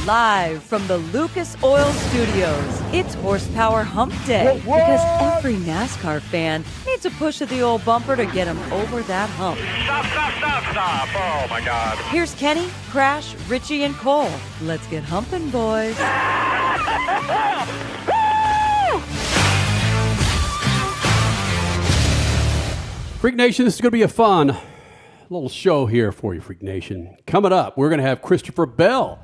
Live from the Lucas Oil Studios, it's Horsepower Hump Day. Because every NASCAR fan needs a push of the old bumper to get them over that hump. Stop. Oh, my God. Here's Kenny, Crash, Richie, and Cole. Let's get humping, boys. Freak Nation, this is going to be a fun little show here for you, Freak Nation. Coming up, we're going to have Christopher Bell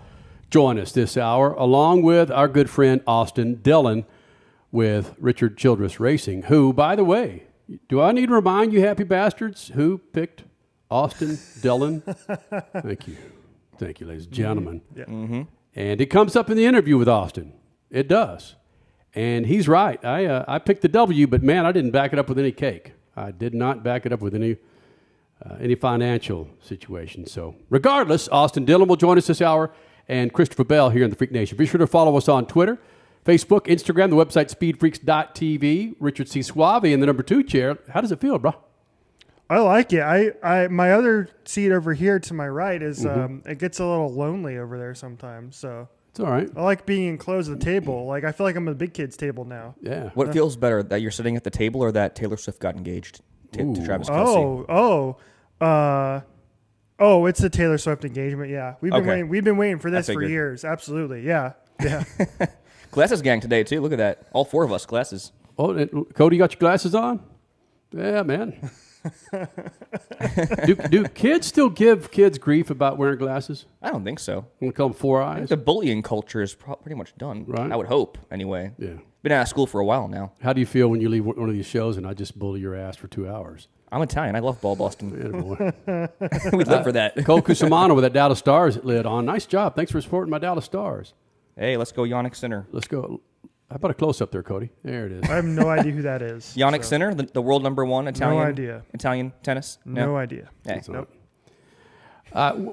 join us this hour, along with our good friend Austin Dillon with Richard Childress Racing, who, by the way, do I need to remind you, happy bastards, who picked Austin Dillon? Thank you, ladies and gentlemen. Yeah. Mm-hmm. And it comes up in the interview with Austin. It does. And he's right. I picked the W, but, man, I didn't back it up with any cake. I did not back it up with any financial situation. So regardless, Austin Dillon will join us this hour, and Christopher Bell here in the Freak Nation. Be sure to follow us on Twitter, Facebook, Instagram, the website speedfreaks.tv. Richard C. Suave in the number 2 chair. How does it feel, bro? I like it. I my other seat over here to my right is it gets a little lonely over there sometimes. So it's all right. I like being enclosed at the table. Like I feel like I'm at the big kids table now. Yeah. What feels better, that you're sitting at the table or that Taylor Swift got engaged to Travis Kelce? Oh, it's the Taylor Swift engagement. Yeah, we've been waiting for this for years. Absolutely. Yeah. Glasses gang today too. Look at that. All 4 of us glasses. Oh, Cody, you got your glasses on? Yeah, man. do kids still give kids grief about wearing glasses? I don't think so. I'm gonna call them 4 I think eyes. the bullying culture is pretty much done. Right. I would hope, anyway. Yeah. Been out of school for a while now. How do you feel when you leave one of these shows and I just bully your ass for 2 hours? I'm Italian. I love ball Boston. Yeah, We'd live for that. Cole Cusimano with that Dallas Stars lid on. Nice job. Thanks for supporting my Dallas Stars. Hey, let's go Yannick Sinner. Let's go. How about a close-up there, Cody? There it is. I have no idea who that is. Yannick Sinner, the world number 1 Italian. No idea. Italian tennis. No idea. Hey. Nope.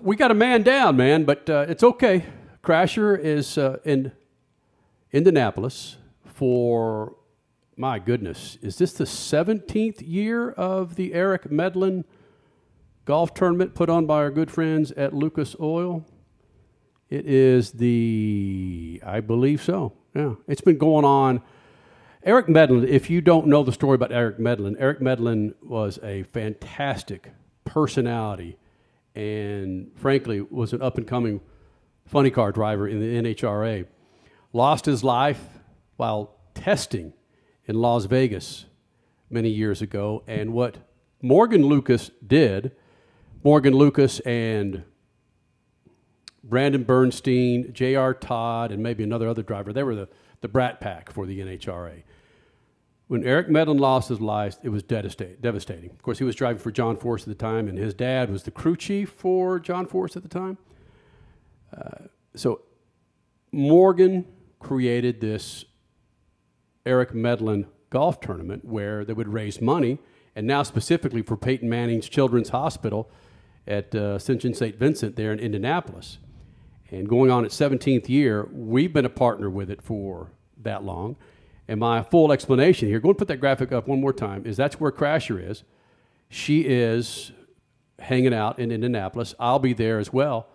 We got a man down, man, but it's okay. Crasher is in Indianapolis for, my goodness, is this the 17th year of the Eric Medlin golf tournament put on by our good friends at Lucas Oil? It is I believe so. Yeah, it's been going on. Eric Medlin, if you don't know the story about Eric Medlin was a fantastic personality and, frankly, was an up-and-coming funny car driver in the NHRA. Lost his life while testing in Las Vegas many years ago. And what Morgan Lucas and Brandon Bernstein, J.R. Todd, and maybe other driver, they were the Brat Pack for the NHRA. When Eric Medlin lost his life, it was devastating. Of course, he was driving for John Force at the time, and his dad was the crew chief for John Force at the time. So Morgan created this Eric Medlin golf tournament where they would raise money, and now specifically for Peyton Manning's Children's Hospital at Ascension St. Vincent there in Indianapolis. And going on its 17th year, we've been a partner with it for that long. And my full explanation here, go and put that graphic up one more time, is that's where Crasher is. She is hanging out in Indianapolis. I'll be there as well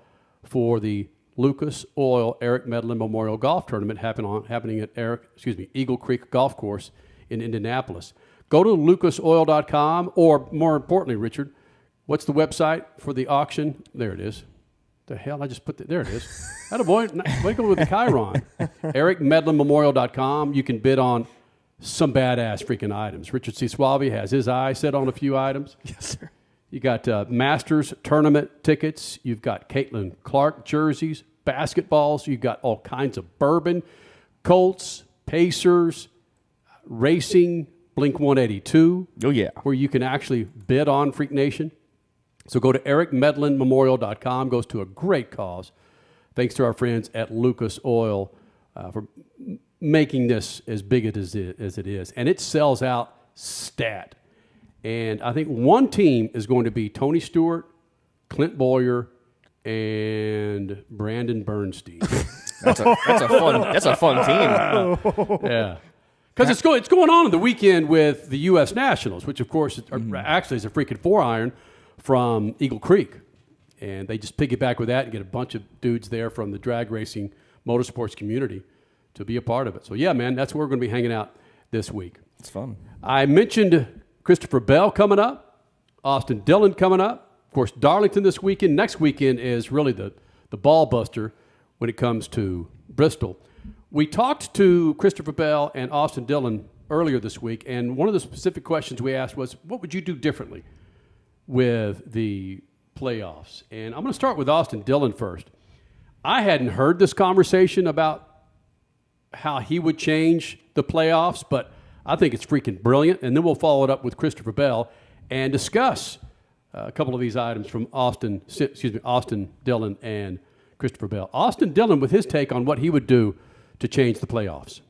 for the Lucas Oil Eric Medlin Memorial Golf Tournament happening at Eagle Creek Golf Course in Indianapolis. Go to lucasoil.com, or more importantly, Richard, what's the website for the auction? There it is. The hell, I just put there it is. Attaboy, wake up with the Chiron. EricMedlinMemorial.com. You can bid on some badass freaking items. Richard C. Suave has his eye set on a few items. Yes, sir. You got Masters tournament tickets. You've got Caitlin Clark jerseys, basketballs. You've got all kinds of bourbon, Colts, Pacers, racing, Blink-182. Oh, yeah. Where you can actually bid on Freak Nation. So go to ericmedlinmemorial.com. Goes to a great cause. Thanks to our friends at Lucas Oil for making this as big as it is. And it sells out stat. And I think one team is going to be Tony Stewart, Clint Boyer, and Brandon Bernstein. That's a fun team. Yeah. Because it's going on in the weekend with the U.S. Nationals, which, of course, actually is a freaking 4-iron from Eagle Creek. And they just piggyback with that and get a bunch of dudes there from the drag racing motorsports community to be a part of it. So, yeah, man, that's where we're going to be hanging out this week. It's fun. I mentioned Christopher Bell coming up, Austin Dillon coming up. Of course, Darlington this weekend. Next weekend is really the ball buster when it comes to Bristol. We talked to Christopher Bell and Austin Dillon earlier this week, and one of the specific questions we asked was, what would you do differently with the playoffs? And I'm going to start with Austin Dillon first. I hadn't heard this conversation about how he would change the playoffs, but I think it's freaking brilliant. And then we'll follow it up with Christopher Bell and discuss a couple of these items from Austin Dillon and Christopher Bell. Austin Dillon with his take on what he would do to change the playoffs.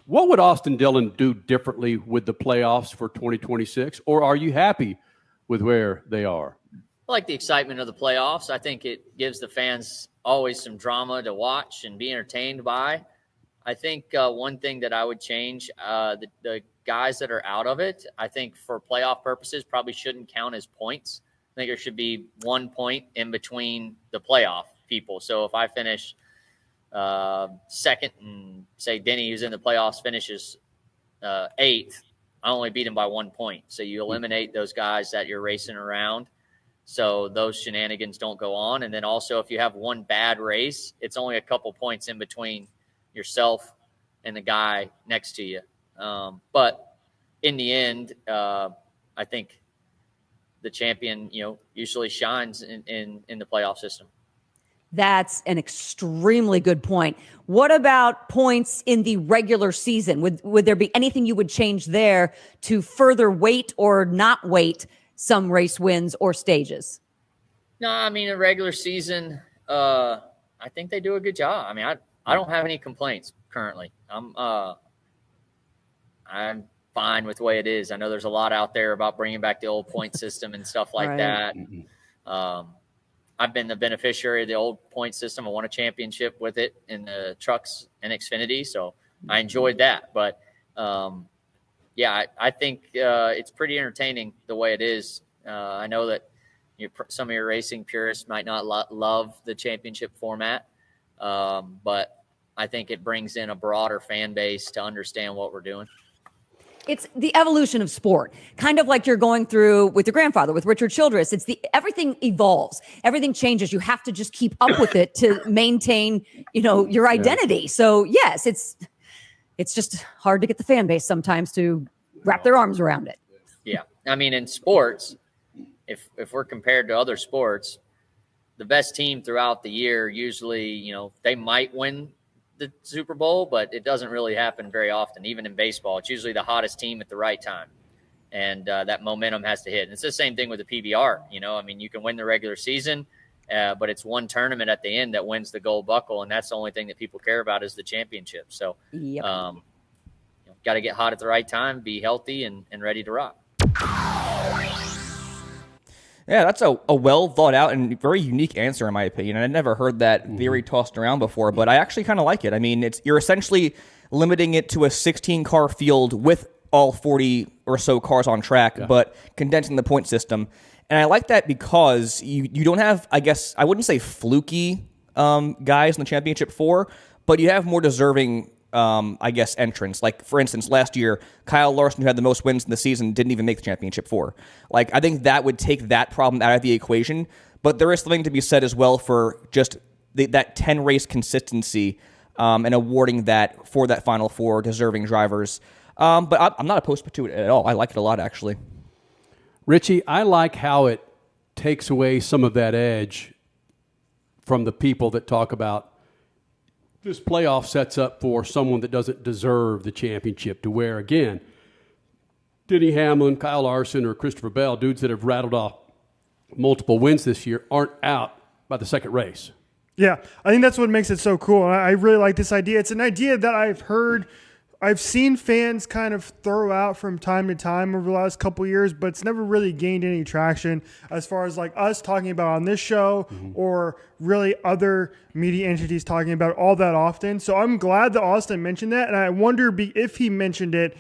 What would Austin Dillon do differently with the playoffs for 2026, or are you happy with where they are? I like the excitement of the playoffs. I think it gives the fans always some drama to watch and be entertained by. I think one thing that I would change, the guys that are out of it, I think for playoff purposes probably shouldn't count as points. I think there should be 1 point in between the playoff people. So if I finish second and say Denny, who's in the playoffs, finishes 8th, I only beat him by 1 point. So you eliminate those guys that you're racing around, so those shenanigans don't go on. And then also, if you have one bad race, it's only a couple points in between yourself and the guy next to you. But in the end, I think the champion, usually shines in the playoff system. That's an extremely good point. What about points in the regular season? Would there be anything you would change there to further weight or not weight some race wins or stages? No, I mean, a regular season, I think they do a good job. I mean, I don't have any complaints currently. I'm fine with the way it is. I know there's a lot out there about bringing back the old point system and stuff like that. I've been the beneficiary of the old point system. I won a championship with it in the trucks and Xfinity, so I enjoyed that. But, I think it's pretty entertaining the way it is. I know that some of your racing purists might not love the championship format, but I think it brings in a broader fan base to understand what we're doing. It's the evolution of sport, kind of like you're going through with your grandfather, with Richard Childress. Everything evolves, everything changes. You have to just keep up with it to maintain, your identity. So yes, it's just hard to get the fan base sometimes to wrap their arms around it. Yeah. I mean, in sports, if we're compared to other sports, the best team throughout the year, usually, they might win the Super Bowl, but it doesn't really happen very often. Even in baseball, it's usually the hottest team at the right time, and that momentum has to hit. And it's the same thing with the PBR. I mean, you can win the regular season, but it's one tournament at the end that wins the gold buckle, and that's the only thing that people care about is the championship. So, got to get hot at the right time, be healthy, and ready to rock. Yeah, that's a well thought out and very unique answer in my opinion. I never heard that theory tossed around before, but I actually kind of like it. I mean, you're essentially limiting it to a 16-car field with all 40 or so cars on track, but condensing the point system. And I like that because you don't have, I guess, I wouldn't say fluky guys in the championship 4, but you have more deserving entrants. Like, for instance, last year, Kyle Larson, who had the most wins in the season, didn't even make the championship 4. Like, I think that would take that problem out of the equation. But there is something to be said as well for just that 10-race consistency and awarding that for that Final 4 deserving drivers. But I'm not opposed to it at all. I like it a lot, actually. Richie, I like how it takes away some of that edge from the people that talk about this playoff sets up for someone that doesn't deserve the championship, to where, again, Denny Hamlin, Kyle Larson, or Christopher Bell, dudes that have rattled off multiple wins this year, aren't out by the second race. Yeah, I think that's what makes it so cool. I really like this idea. It's an idea that I've seen fans kind of throw out from time to time over the last couple of years, but it's never really gained any traction as far as like us talking about on this show or really other media entities talking about it all that often. So I'm glad that Austin mentioned that. And I wonder if he mentioned it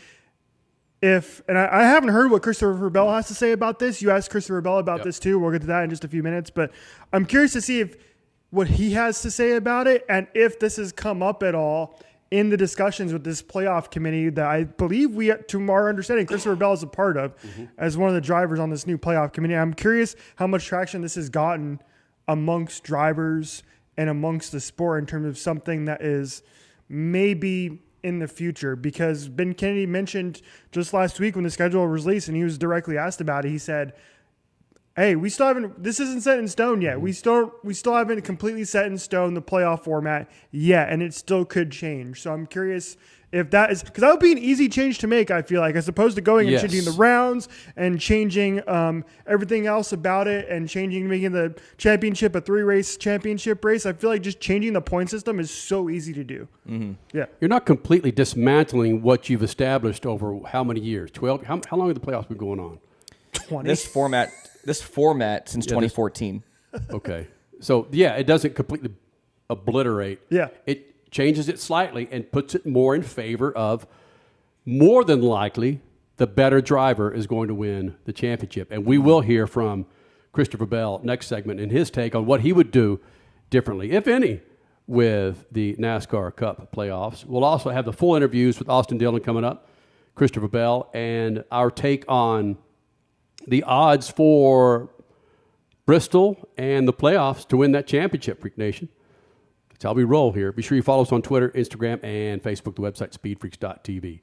and I haven't heard what Christopher Bell has to say about this. You asked Christopher Bell about this too. We'll get to that in just a few minutes, but I'm curious to see what he has to say about it, and if this has come up at all in the discussions with this playoff committee that I believe to our understanding, Christopher Bell is a part of as one of the drivers on this new playoff committee. I'm curious how much traction this has gotten amongst drivers and amongst the sport in terms of something that is maybe in the future, because Ben Kennedy mentioned just last week when the schedule was released and he was directly asked about it, he said, hey, this isn't set in stone yet. We still haven't completely set in stone the playoff format yet, and it still could change. So I'm curious if that is, because that would be an easy change to make, I feel like, as opposed to going and changing the rounds and changing everything else about it and making the championship a 3-race championship race. I feel like just changing the point system is so easy to do. Mm-hmm. Yeah. You're not completely dismantling what you've established over how many years? 12? How long have the playoffs been going on? 20. This format since 2014. Okay. So, it doesn't completely obliterate. Yeah. It changes it slightly and puts it more in favor of, more than likely, the better driver is going to win the championship. And we will hear from Christopher Bell next segment in his take on what he would do differently, if any, with the NASCAR Cup playoffs. We'll also have the full interviews with Austin Dillon coming up, Christopher Bell, and our take on the odds for Bristol and the playoffs to win that championship, Freak Nation. That's how we roll here. Be sure you follow us on Twitter, Instagram, and Facebook, the website, speedfreaks.tv.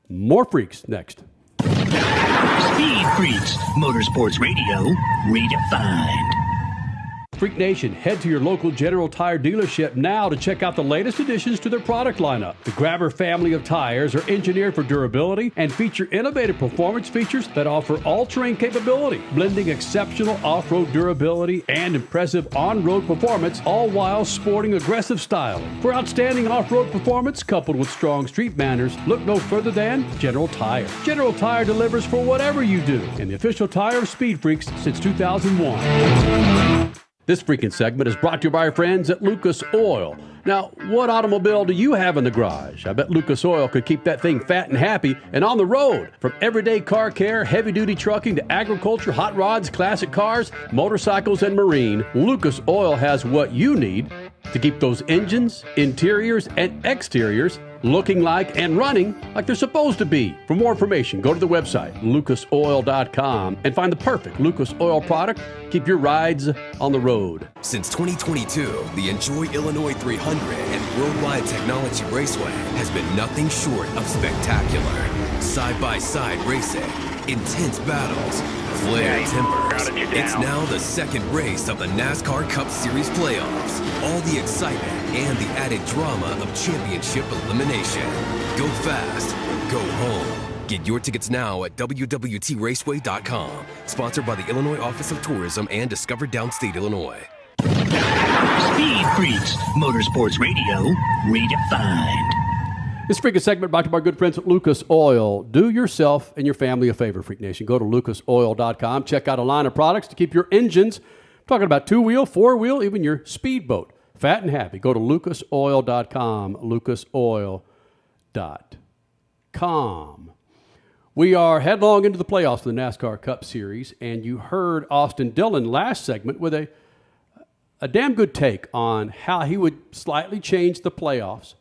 More freaks next. Speed Freaks, Motorsports Radio, redefined. Freak Nation, head to your local General Tire dealership now to check out the latest additions to their product lineup. The Grabber family of tires are engineered for durability and feature innovative performance features that offer all-terrain capability, blending exceptional off-road durability and impressive on-road performance, all while sporting aggressive style. For outstanding off-road performance coupled with strong street manners, look no further than General Tire. General Tire delivers for whatever you do, and the official tire of Speed Freaks since 2001. This freaking segment is brought to you by our friends at Lucas Oil. Now, what automobile do you have in the garage? I bet Lucas Oil could keep that thing fat and happy and on the road. From everyday car care, heavy-duty trucking to agriculture, hot rods, classic cars, motorcycles, and marine, Lucas Oil has what you need to keep those engines, interiors, and exteriors looking like and running like they're supposed to be. For more information, go to the website, lucasoil.com, and find the perfect Lucas Oil product. Keep your rides on the road. Since 2022, the Enjoy Illinois 300 and Worldwide Technology Raceway has been nothing short of spectacular. Side-by-side racing, intense battles, flared timbers. It's now the second race of the NASCAR Cup Series playoffs. All the excitement and the added drama of championship elimination. Go fast or go home. Get your tickets now at WWTRaceway.com. Sponsored by the Illinois Office of Tourism and Discover Downstate Illinois. Speed Freaks, Motorsports Radio, redefined. This freaking segment brought to you by our good friends at Lucas Oil. Do yourself and your family a favor, Freak Nation. Go to lucasoil.com. Check out a line of products to keep your engines, I'm talking about 2-wheel, 4-wheel, even your speedboat, fat and happy. Go to lucasoil.com, lucasoil.com. We are headlong into the playoffs of the NASCAR Cup Series, and you heard Austin Dillon last segment with a damn good take on how he would slightly change the playoffs.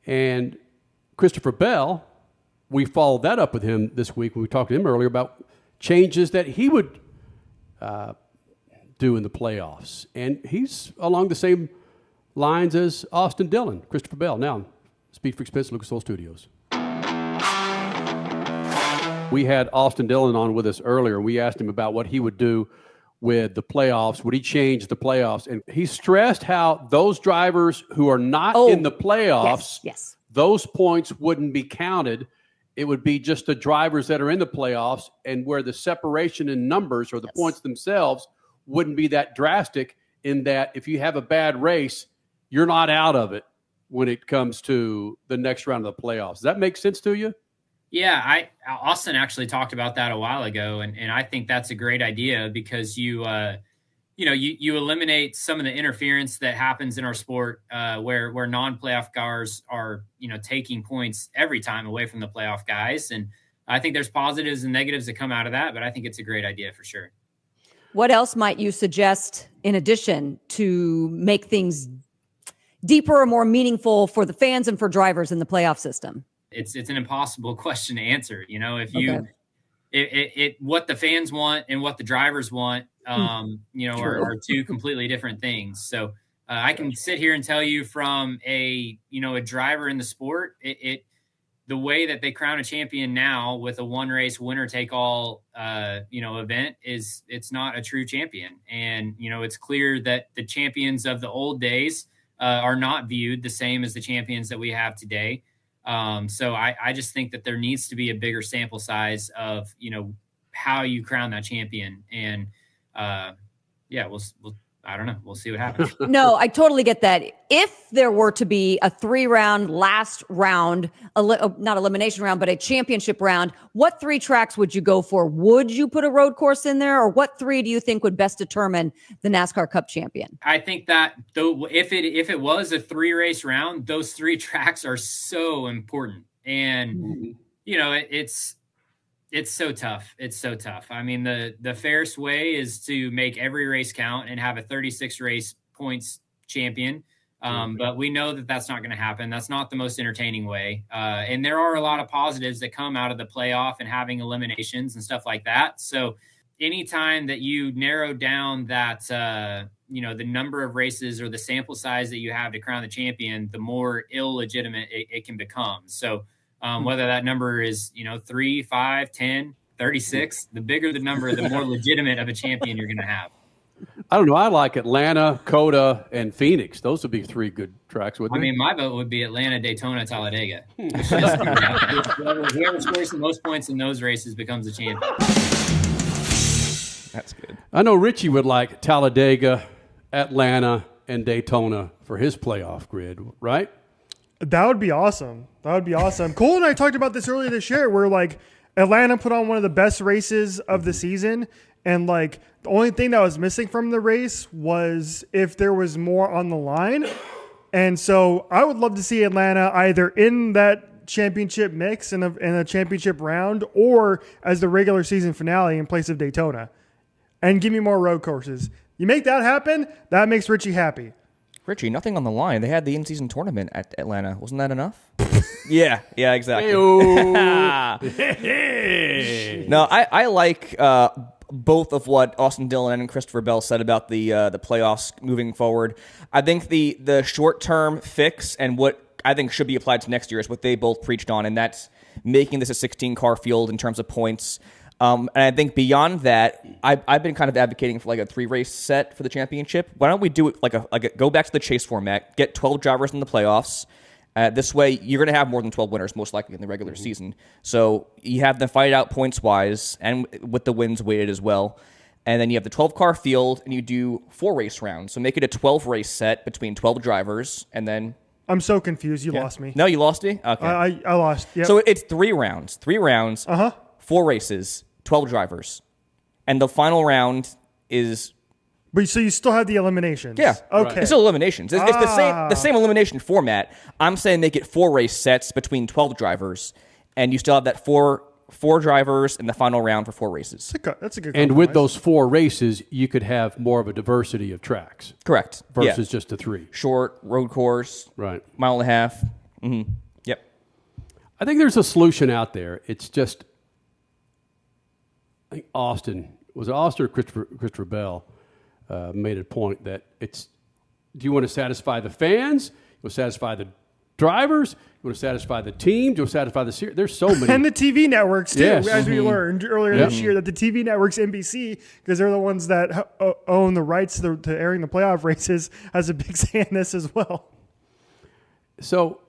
And Christopher Bell, we followed that up with him this week when we talked to him earlier about changes that he would do in the playoffs. And he's along the same lines as Austin Dillon, Christopher Bell. Now, Speed Freaks Pits, Lucas Oil Studios. We had Austin Dillon on with us earlier. We asked him about what he would do with the playoffs. Would he change the playoffs? And he stressed how those drivers who are not in the playoffs, yes, those points wouldn't be counted. It would be just the drivers that are in the playoffs, and where the separation in numbers or the points themselves wouldn't be that drastic, in that if you have a bad race, you're not out of it when it comes to the next round of the playoffs. Does that make sense to you? Yeah, Austin actually talked about that a while ago, and I think that's a great idea because you eliminate some of the interference that happens in our sport where non-playoff cars are taking points every time away from the playoff guys, and I think there's positives and negatives that come out of that, but I think it's a great idea for sure. What else might you suggest in addition to make things deeper or more meaningful for the fans and for drivers in the playoff system? It's an impossible question to answer. You know, if you what the fans want and what the drivers want, you know, are two completely different things. So I can sit here and tell you from a driver in the sport, the way that they crown a champion now with a one race winner take all, event it's not a true champion. And, you know, it's clear that the champions of the old days are not viewed the same as the champions that we have today. So I just think that there needs to be a bigger sample size of, you know, how you crown that champion. And, we'll I don't know. We'll see what happens. No, I totally get that. If there were to be a 3-round last round, not elimination round, but a championship round, what 3 tracks would you go for? Would you put a road course in there, or what 3 do you think would best determine the NASCAR Cup champion? I think that though, if it was a 3-race round, those 3 tracks are so important. And, you know, it's so tough. It's so tough. I mean, the fairest way is to make every race count and have a 36 race points champion. But we know that that's not going to happen. That's not the most entertaining way. And there are a lot of positives that come out of the playoff and having eliminations and stuff like that. So anytime that you narrow down that, the number of races or the sample size that you have to crown the champion, the more illegitimate it can become. So, whether that number is, 3, 5, 10, 36, the bigger the number, the more legitimate of a champion you're going to have. I don't know. I like Atlanta, Coda, and Phoenix. Those would be 3 good tracks, wouldn't they? I mean, my vote would be Atlanta, Daytona, Talladega. Whoever scores the most points in those races becomes the champion. That's good. I know Richie would like Talladega, Atlanta, and Daytona for his playoff grid, right? That would be awesome. Cole and I talked about this earlier this year where, like, Atlanta put on one of the best races of the season. And, like, the only thing that was missing from the race was if there was more on the line. And so I would love to see Atlanta either in that championship mix in a championship round or as the regular season finale in place of Daytona. And give me more road courses. You make that happen, that makes Richie happy. Richie, nothing on the line. They had the in-season tournament at Atlanta. Wasn't that enough? Yeah, exactly. No, I like both of what Austin Dillon and Christopher Bell said about the playoffs moving forward. I think the short-term fix and what I think should be applied to next year is what they both preached on, and that's making this a 16-car field in terms of points. And I think beyond that, I've been kind of advocating for like a 3-race set for the championship. Why don't we do it like a go back to the chase format, get 12 drivers in the playoffs. This way, you're going to have more than 12 winners, most likely, in the regular season. So you have them fight out points-wise and with the wins weighted as well. And then you have the 12-car field, and you do 4-race rounds. So make it a 12-race set between 12 drivers, and then... I'm so confused. You lost me. No, you lost me? Okay. I lost. Yep. So it's 3 rounds. 3 rounds, 4 races, 12 drivers. And the final round is... But so you still have the eliminations. Yeah. Okay. Right. It's still eliminations. It's the same elimination format. I'm saying make it 4 race sets between 12 drivers, and you still have that four drivers in the final round for 4 races. That's a good. And with those 4 races, you could have more of a diversity of tracks. Correct. Versus just the 3. Short road course. Right. Mile and a half. Mm-hmm. Yep. I think there's a solution out there. It's just, I think Austin or Christopher Bell made a point that it's, do you want to satisfy the fans? You want to satisfy the drivers? You want to satisfy the team? Do you want to satisfy the series? There's so many. And the TV networks, too, yes. as we learned earlier this year, that the TV networks, NBC, because they're the ones that own the rights to airing the playoff races, has a big say in this as well. So,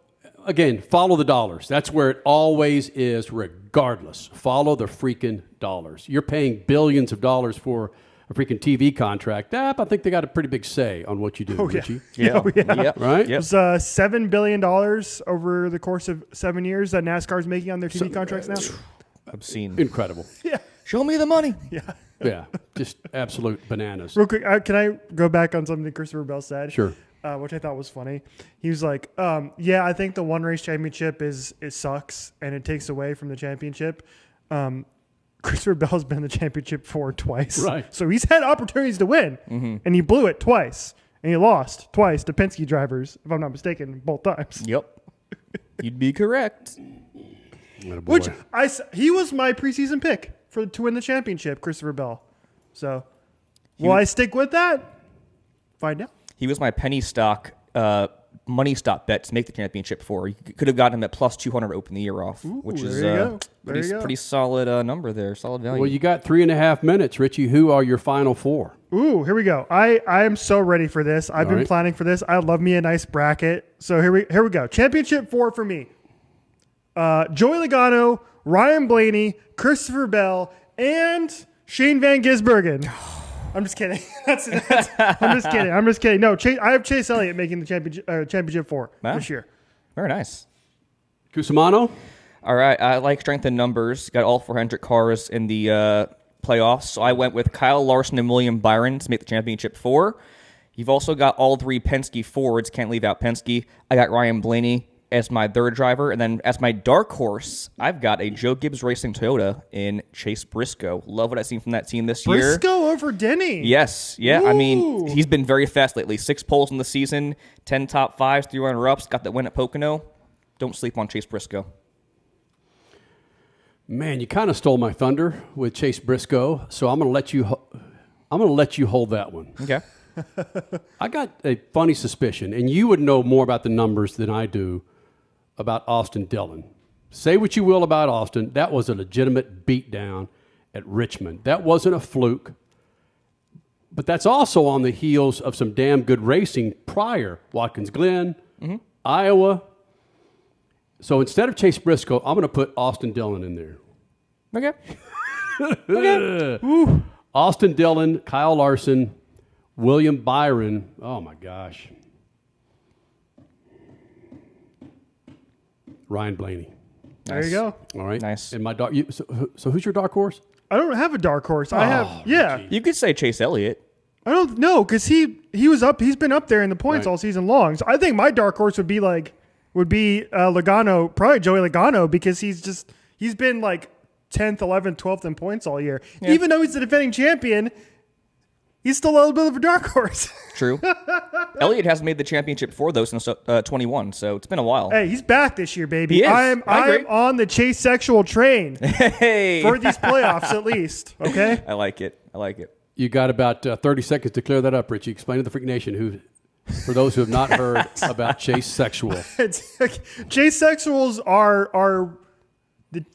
again, follow the dollars. That's where it always is, regardless. Follow the freaking dollars. You're paying billions of dollars for a freaking TV contract. I think they got a pretty big say on what you do, Richie. Yeah. Yep. Right? Yep. It was $7 billion over the course of 7 years that NASCAR's making on their TV contracts now. Obscene. Incredible. Yeah. Show me the money. Yeah. Just absolute bananas. Real quick, can I go back on something Christopher Bell said? Sure. which I thought was funny. He was like, "Yeah, I think the one race championship it sucks and it takes away from the championship." Christopher Bell's been in the championship twice, right? So he's had opportunities to win, and he blew it twice, and he lost twice to Penske drivers, if I'm not mistaken, both times. Yep, you'd be correct. Which he was my preseason pick to win the championship, Christopher Bell. So will I stick with that? Find out. He was my penny stock, money stock bet to make the championship for. You could have gotten him at plus 200 to open the year off, which is pretty solid number there, solid value. Well, you got 3.5 minutes, Richie. Who are your final four? Ooh, here we go. I am so ready for this. I've been planning for this. I love me a nice bracket. So here we go. Championship 4 for me. Joey Logano, Ryan Blaney, Christopher Bell, and Shane Van Gisbergen. I'm just kidding. I'm just kidding. No, I have Chase Elliott making the championship 4 this year. Very nice. Cusimano? All right. I like strength in numbers. Got all 400 cars in the playoffs. So I went with Kyle Larson and William Byron to make the championship 4. You've also got all 3 Penske Fords. Can't leave out Penske. I got Ryan Blaney as my third driver. And then as my dark horse, I've got a Joe Gibbs Racing Toyota in Chase Briscoe. Love what I've seen from that team this year. Briscoe over Denny. Yes. Yeah. Ooh. I mean, he's been very fast lately. 6 poles in the season, 10 top 5s, 3 runner-ups. Got that win at Pocono. Don't sleep on Chase Briscoe. Man, you kind of stole my thunder with Chase Briscoe, so I'm going to let you hold that one. Okay. I got a funny suspicion, and you would know more about the numbers than I do about Austin Dillon. Say what you will about Austin. That was a legitimate beatdown at Richmond. That wasn't a fluke. But that's also on the heels of some damn good racing prior. Watkins Glen, Iowa. So instead of Chase Briscoe, I'm going to put Austin Dillon in there. Okay. Austin Dillon, Kyle Larson, William Byron. Oh, my gosh. Ryan Blaney. There you go. All right. Nice. And my so who's your dark horse? I don't have a dark horse. I have You could say Chase Elliott. I don't know because he was up. He's been up there in the points all season long. So I think my dark horse would be Logano, probably Joey Logano, because he's been like 10th, 11th, 12th in points all year. Yeah. Even though he's the defending champion, he's still a little bit of a dark horse. True. Elliott hasn't made the championship before, though, since 21, so it's been a while. Hey, he's back this year, baby. He is. I'm on the Chase sexual train hey. for these playoffs, at least. Okay? I like it. You got about 30 seconds to clear that up, Richie. Explain to the Freak Nation for those who have not heard about Chase Sexual. Chase Sexuals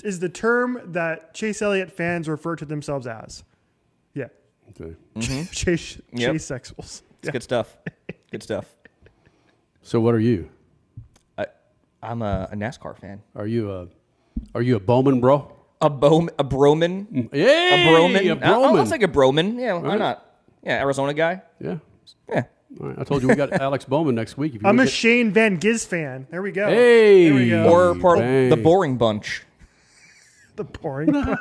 is the term that Chase Elliott fans refer to themselves as. Yeah. Okay. Chase Sexuals. It's good stuff. Good stuff. So what are you? I'm a NASCAR fan. Are you a Bowman bro? A Broman? Yeah. A Broman? I'll take a Broman. Yeah, why Right. not? Yeah, Arizona guy. Yeah. Yeah. All right. I told you we got Alex Bowman next week. If you I'm a Shane Van Giz fan. There we go. Hey. There we go. Or part of the boring bunch. The boring bunch.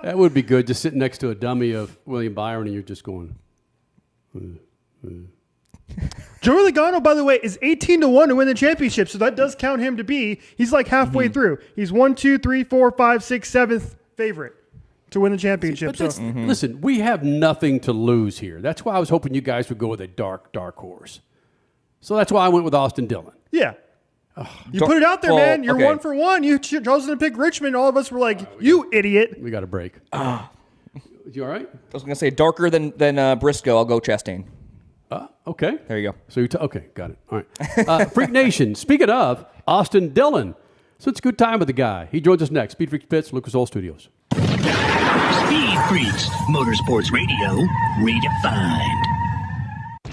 That would be good, just sitting next to a dummy of William Byron and you're just going. Joey Logano, by the way, is 18-1 to win the championship, so that does count him to be. He's like halfway through. He's 1, 2, 3, 4, 5, 6, 7th favorite to win the championship. But listen, we have nothing to lose here. That's why I was hoping you guys would go with a dark horse. So that's why I went with Austin Dillon. Yeah. You put it out there, man. You're 1 for 1. You chosen to pick Richmond. All of us were like, you idiot. We got a break. You all right? I was going to say darker than Briscoe. I'll go Chastain. Okay. There you go. So okay, got it. All right. Freak Nation, speaking of Austin Dillon. So it's a good time with the guy. He joins us next. SpeedFreaks Pits, Lucas Oil Studios. Speed Freaks, Motorsports Radio, redefined.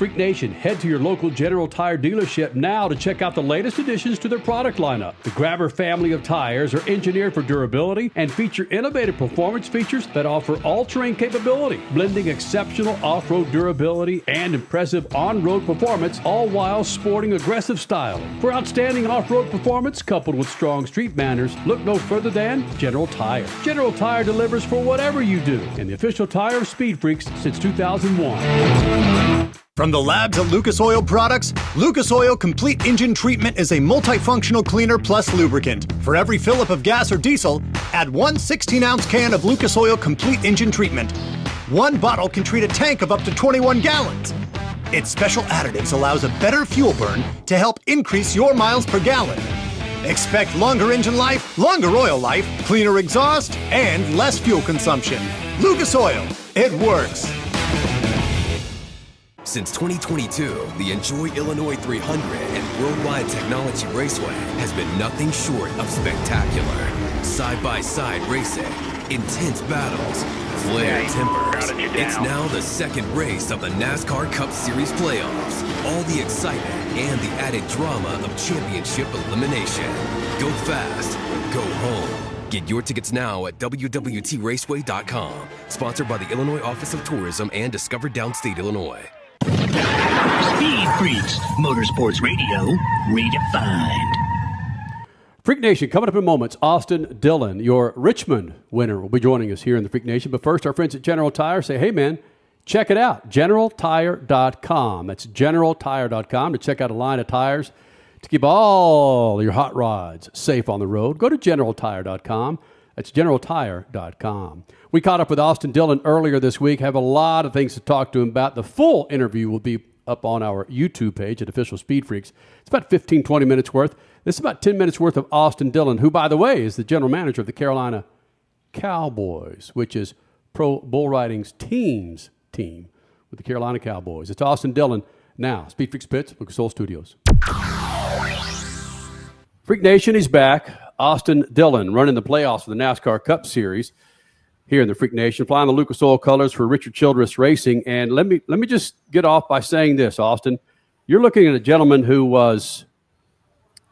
Freak Nation, head to your local General Tire dealership now to check out the latest additions to their product lineup. The Grabber family of tires are engineered for durability and feature innovative performance features that offer all-terrain capability, blending exceptional off-road durability and impressive on-road performance, all while sporting aggressive styling. For outstanding off-road performance coupled with strong street manners, look no further than General Tire. General Tire delivers for whatever you do, and the official tire of Speed Freaks since 2001. From the labs at Lucas Oil Products, Lucas Oil Complete Engine Treatment is a multifunctional cleaner plus lubricant. For every fill-up of gas or diesel, add one 16-ounce can of Lucas Oil Complete Engine Treatment. One bottle can treat a tank of up to 21 gallons. Its special additives allows a better fuel burn to help increase your miles per gallon. Expect longer engine life, longer oil life, cleaner exhaust, and less fuel consumption. Lucas Oil, it works. Since 2022, the Enjoy Illinois 300 and Worldwide Technology Raceway has been nothing short of spectacular. Side-by-side racing, intense battles, flared tempers. It's now the second race of the NASCAR Cup Series playoffs. All the excitement and the added drama of championship elimination. Go fast, go home. Get your tickets now at www.raceway.com. Sponsored by the Illinois Office of Tourism and Discover Downstate Illinois. Speed Freaks, Motorsports Radio, redefined. Freak Nation, coming up in moments, Austin Dillon, your Richmond winner, will be joining us here in the Freak Nation. But first, our friends at General Tire say, hey, man, check it out, GeneralTire.com. That's GeneralTire.com to check out a line of tires to keep all your hot rods safe on the road. Go to GeneralTire.com. That's GeneralTire.com. We caught up with Austin Dillon earlier this week. Have a lot of things to talk to him about. The full interview will be up on our YouTube page at Official Speed Freaks. It's about 15, 20 minutes worth. This is about 10 minutes worth of Austin Dillon, who, by the way, is the general manager of the Carolina Cowboys, which is Pro Bull Riding's team with the Carolina Cowboys. It's Austin Dillon now. Speed Freaks Pits, Lucas Oil Studios. Freak Nation is back. Austin Dillon running the playoffs for the NASCAR Cup Series here in the Freak Nation, flying the Lucas Oil colors for Richard Childress Racing. And let me just get off by saying this, Austin. You're looking at a gentleman who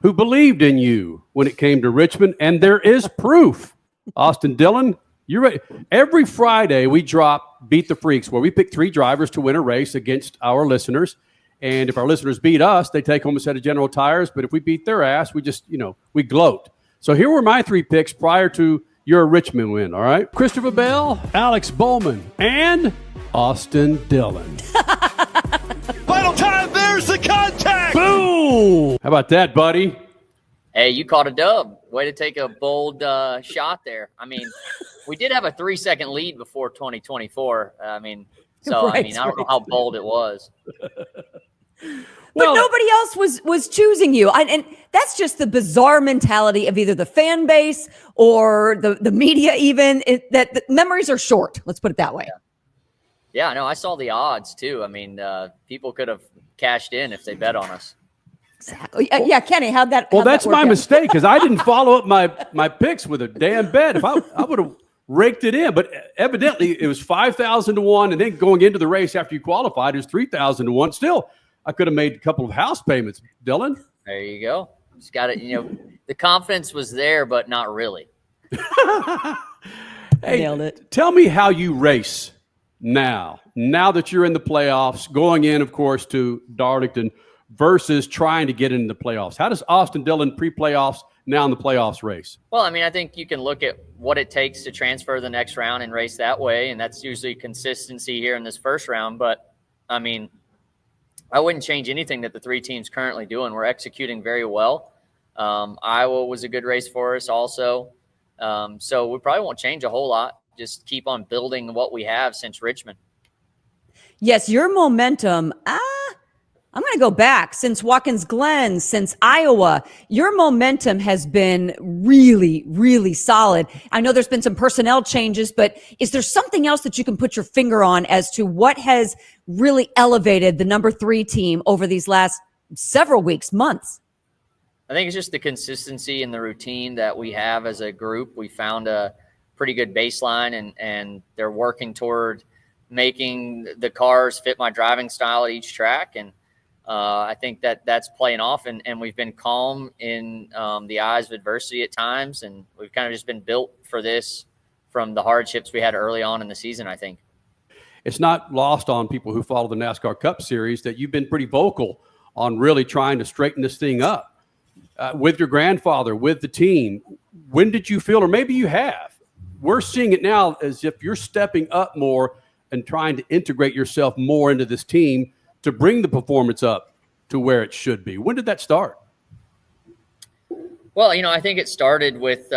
believed in you when it came to Richmond, and there is proof. Austin Dillon, you're ready. Every Friday we drop Beat the Freaks, where we pick 3 drivers to win a race against our listeners. And if our listeners beat us, they take home a set of General Tires. But if we beat their ass, we just, we gloat. So here were my 3 picks prior to your Richmond win, all right? Christopher Bell, Alex Bowman, and Austin Dillon. Final time, there's the contact! Boom! How about that, buddy? Hey, you caught a dub. Way to take a bold shot there. I mean, we did have a 3-second lead before 2024. I don't know how bold it was. But nobody else was choosing you. And that's just the bizarre mentality of either the fan base or the media even, that the memories are short. Let's put it that way. Yeah, no, I saw the odds too. I mean, people could have cashed in if they bet on us. Exactly. Yeah, Kenny, how'd that Well, that's that work my out? mistake, because I didn't follow up my picks with a damn bet. If I would have raked it in, but evidently it was 5,000 to 1, and then going into the race after you qualified, it was 3,000 to 1. Still, I could have made a couple of house payments, Dillon. There you go. Just got it. The confidence was there, but not really. Hey, Nailed it. Tell me how you race now that you're in the playoffs, going in, of course, to Darlington versus trying to get into the playoffs. How does Austin Dillon pre-playoffs now in the playoffs race? Well, I think you can look at what it takes to transfer the next round and race that way, and that's usually consistency here in this first round. But, I wouldn't change anything that the 3 teams currently doing. We're executing very well. Iowa was a good race for us also. So we probably won't change a whole lot. Just keep on building what we have since Richmond. Yes, your momentum. I'm going to go back since Watkins Glen, since Iowa. Your momentum has been really, really solid. I know there's been some personnel changes, but is there something else that you can put your finger on as to what has really elevated the number 3 team over these last several weeks, months? I think it's just the consistency and the routine that we have as a group. We found a pretty good baseline, and they're working toward making the cars fit my driving style at each track. And I think that's playing off, and we've been calm in the eyes of adversity at times. And we've kind of just been built for this from the hardships we had early on in the season, I think. It's not lost on people who follow the NASCAR Cup Series that you've been pretty vocal on really trying to straighten this thing up with your grandfather, with the team. When did you feel, or maybe you have, we're seeing it now as if you're stepping up more and trying to integrate yourself more into this team to bring the performance up to where it should be. When did that start? Well, I think it started with,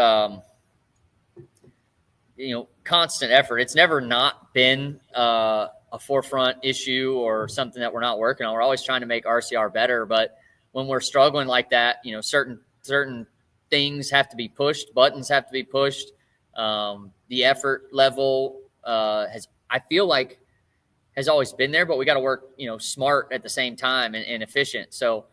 constant effort. It's never not been a forefront issue or something that we're not working on. We're always trying to make RCR better. But when we're struggling like that, certain things have to be pushed, buttons have to be pushed. The effort level I feel like has always been there, but we got to work, smart at the same time and efficient. So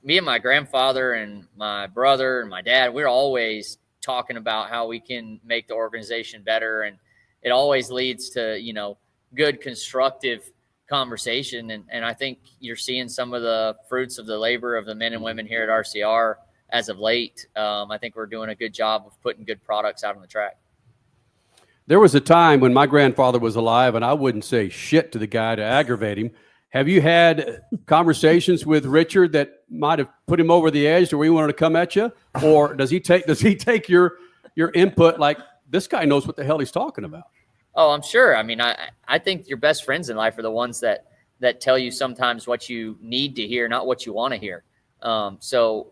me and my grandfather and my brother and my dad, we're always talking about how we can make the organization better. And it always leads to, good constructive conversation. And I think you're seeing some of the fruits of the labor of the men and women here at RCR as of late. I think we're doing a good job of putting good products out on the track. There was a time when my grandfather was alive and I wouldn't say shit to the guy to aggravate him. Have you had conversations with Richard that might have put him over the edge to where he wanted to come at you? Or does he take your input like, this guy knows what the hell he's talking about? Oh, I'm sure. I mean, I think your best friends in life are the ones that tell you sometimes what you need to hear, not what you want to hear. So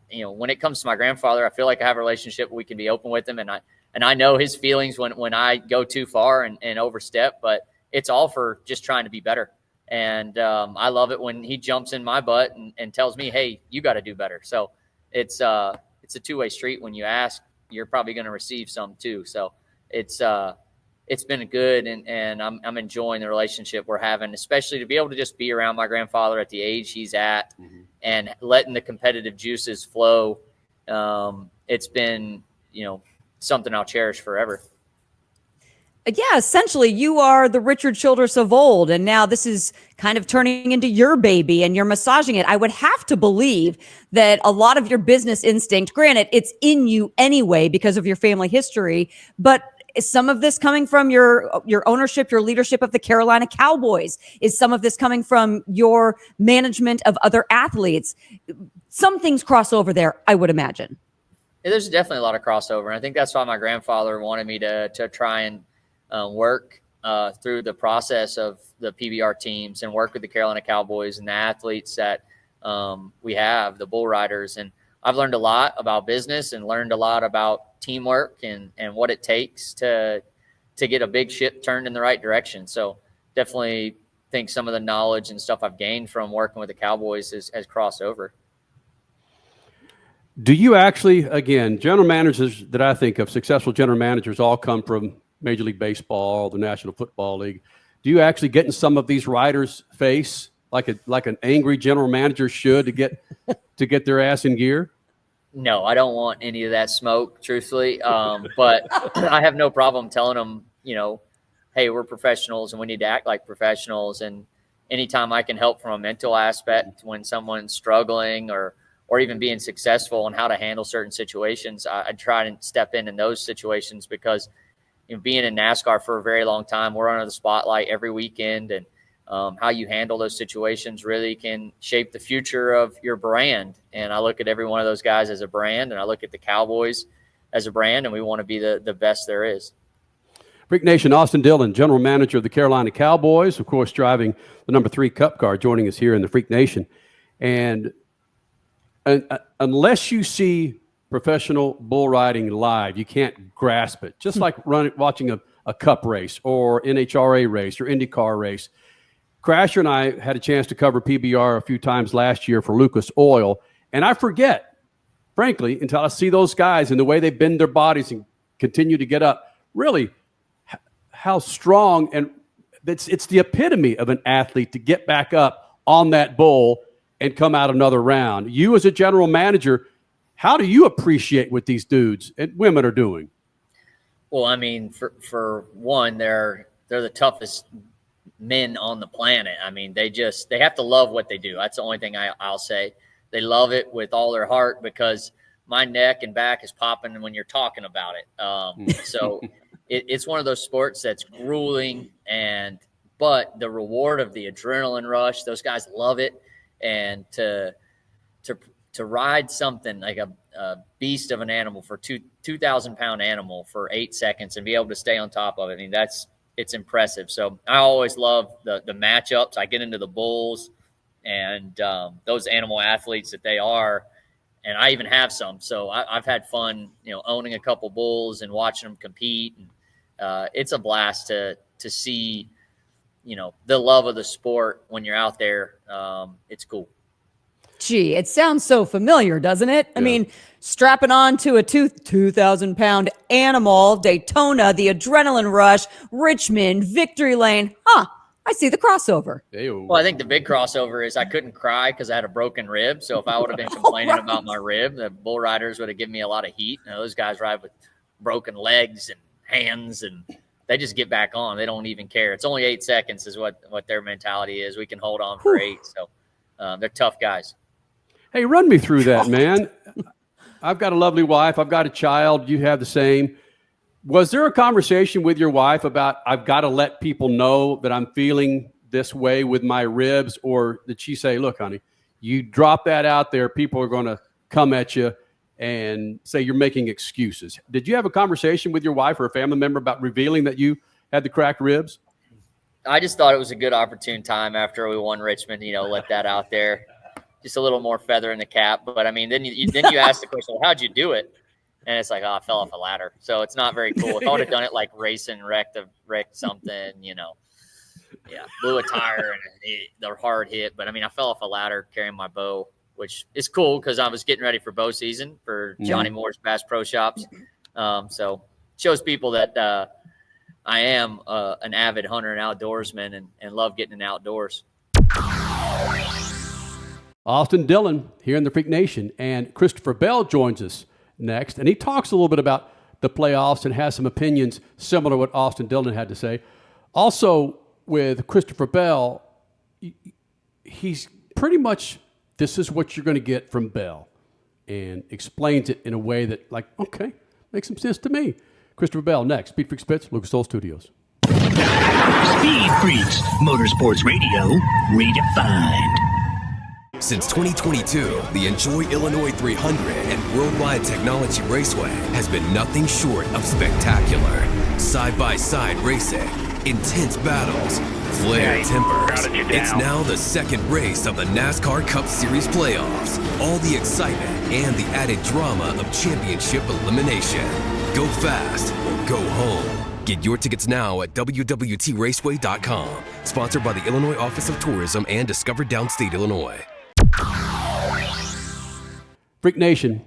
when it comes to my grandfather, I feel like I have a relationship where we can be open with him. And I know his feelings when I go too far and overstep, but it's all for just trying to be better. And I love it when he jumps in my butt and tells me, hey, you got to do better. So it's a two-way street. When you ask, you're probably going to receive some too. So it's been good. And I'm enjoying the relationship we're having, especially to be able to just be around my grandfather at the age he's at and letting the competitive juices flow. It's been, something I'll cherish forever. Yeah, essentially, you are the Richard Childress of old, and now this is kind of turning into your baby, and you're massaging it. I would have to believe that a lot of your business instinct, granted, it's in you anyway because of your family history, but is some of this coming from your ownership, your leadership of the Carolina Cowboys? Is some of this coming from your management of other athletes? Some things cross over there, I would imagine. Yeah, there's definitely a lot of crossover, and I think that's why my grandfather wanted me to try and work through the process of the PBR teams and work with the Carolina Cowboys and the athletes that we have, the bull riders. And I've learned a lot about business and learned a lot about teamwork and what it takes to get a big ship turned in the right direction. So definitely think some of the knowledge and stuff I've gained from working with the Cowboys has crossed over. Do you actually, again, general managers that I think of, successful general managers all come from Major League Baseball, the National Football League. Do you actually get in some of these riders' face like an angry general manager should to get their ass in gear? No, I don't want any of that smoke, truthfully. But I have no problem telling them, hey, we're professionals and we need to act like professionals. And anytime I can help from a mental aspect when someone's struggling or even being successful and how to handle certain situations, I try to step in those situations because being in NASCAR for a very long time, we're under the spotlight every weekend, and how you handle those situations really can shape the future of your brand. And I look at every one of those guys as a brand, and I look at the Cowboys as a brand, and we want to be the best there is. Freak Nation, Austin Dillon, general manager of the Carolina Cowboys, of course, driving the number 3 Cup car, joining us here in the Freak Nation. And unless you see professional bull riding live, you can't grasp it. Just like watching a Cup race or NHRA race or IndyCar race. Crasher and I had a chance to cover PBR a few times last year for Lucas Oil, and I forget, frankly, until I see those guys and the way they bend their bodies and continue to get up, really how strong, and it's the epitome of an athlete to get back up on that bull and come out another round. You as a general manager, how do you appreciate what these dudes and women are doing? Well, I mean, for one, they're they're the toughest men on the planet. I mean, they have to love what they do. That's the only thing I'll say. They love it with all their heart, because my neck and back is popping when you're talking about it. So it's one of those sports that's grueling, but the reward of the adrenaline rush, those guys love it. And to ride something like a beast of an animal, for 2,000-pound animal for 8 seconds and be able to stay on top of it, I mean, it's impressive. So I always love the matchups. I get into the bulls and those animal athletes that they are, and I even have some. So I've had fun, owning a couple bulls and watching them compete. And it's a blast to see, the love of the sport when you're out there. It's cool. Gee, it sounds so familiar, doesn't it? I mean, strapping on to a 2,000-pound animal, Daytona, the adrenaline rush, Richmond, Victory Lane. I see the crossover. Well, I think the big crossover is I couldn't cry because I had a broken rib. So if I would have been complaining about my rib, the bull riders would have given me a lot of heat. Those guys ride with broken legs and hands, and they just get back on. They don't even care. It's only 8 seconds is what their mentality is. We can hold on for 8. So they're tough guys. Hey, run me through that, man. I've got a lovely wife. I've got a child. You have the same. Was there a conversation with your wife about, I've got to let people know that I'm feeling this way with my ribs? Or did she say, look, honey, you drop that out there, people are going to come at you and say you're making excuses? Did you have a conversation with your wife or a family member about revealing that you had the cracked ribs? I just thought it was a good opportune time after we won Richmond, let that out there. Just a little more feather in the cap. But I mean, then you ask the question, well, how'd you do it? And it's like, I fell off a ladder. So it's not very cool. If I would have done it like racing, wrecked something, blew a tire and they're hard hit. But I mean, I fell off a ladder carrying my bow, which is cool because I was getting ready for bow season for Johnny Moore's Bass Pro Shops. So shows people that I am an avid hunter and outdoorsman and love getting in outdoors. Austin Dillon here in the Freak Nation, and Christopher Bell joins us next, and he talks a little bit about the playoffs and has some opinions similar to what Austin Dillon had to say. Also, with Christopher Bell, he's pretty much, this is what you're going to get from Bell, and explains it in a way that, like, okay, makes some sense to me. Christopher Bell next. SpeedFreaks Spits, Lucas Oil Studios. Speed Freaks, Motorsports Radio, redefined. Since 2022, the Enjoy Illinois 300 and Worldwide Technology Raceway has been nothing short of spectacular. Side-by-side racing, intense battles, flared tempers. It's now the second race of the NASCAR Cup Series playoffs. All the excitement and the added drama of championship elimination. Go fast or go home. Get your tickets now at WWTRaceway.com. Sponsored by the Illinois Office of Tourism and Discover Downstate Illinois. Freak Nation,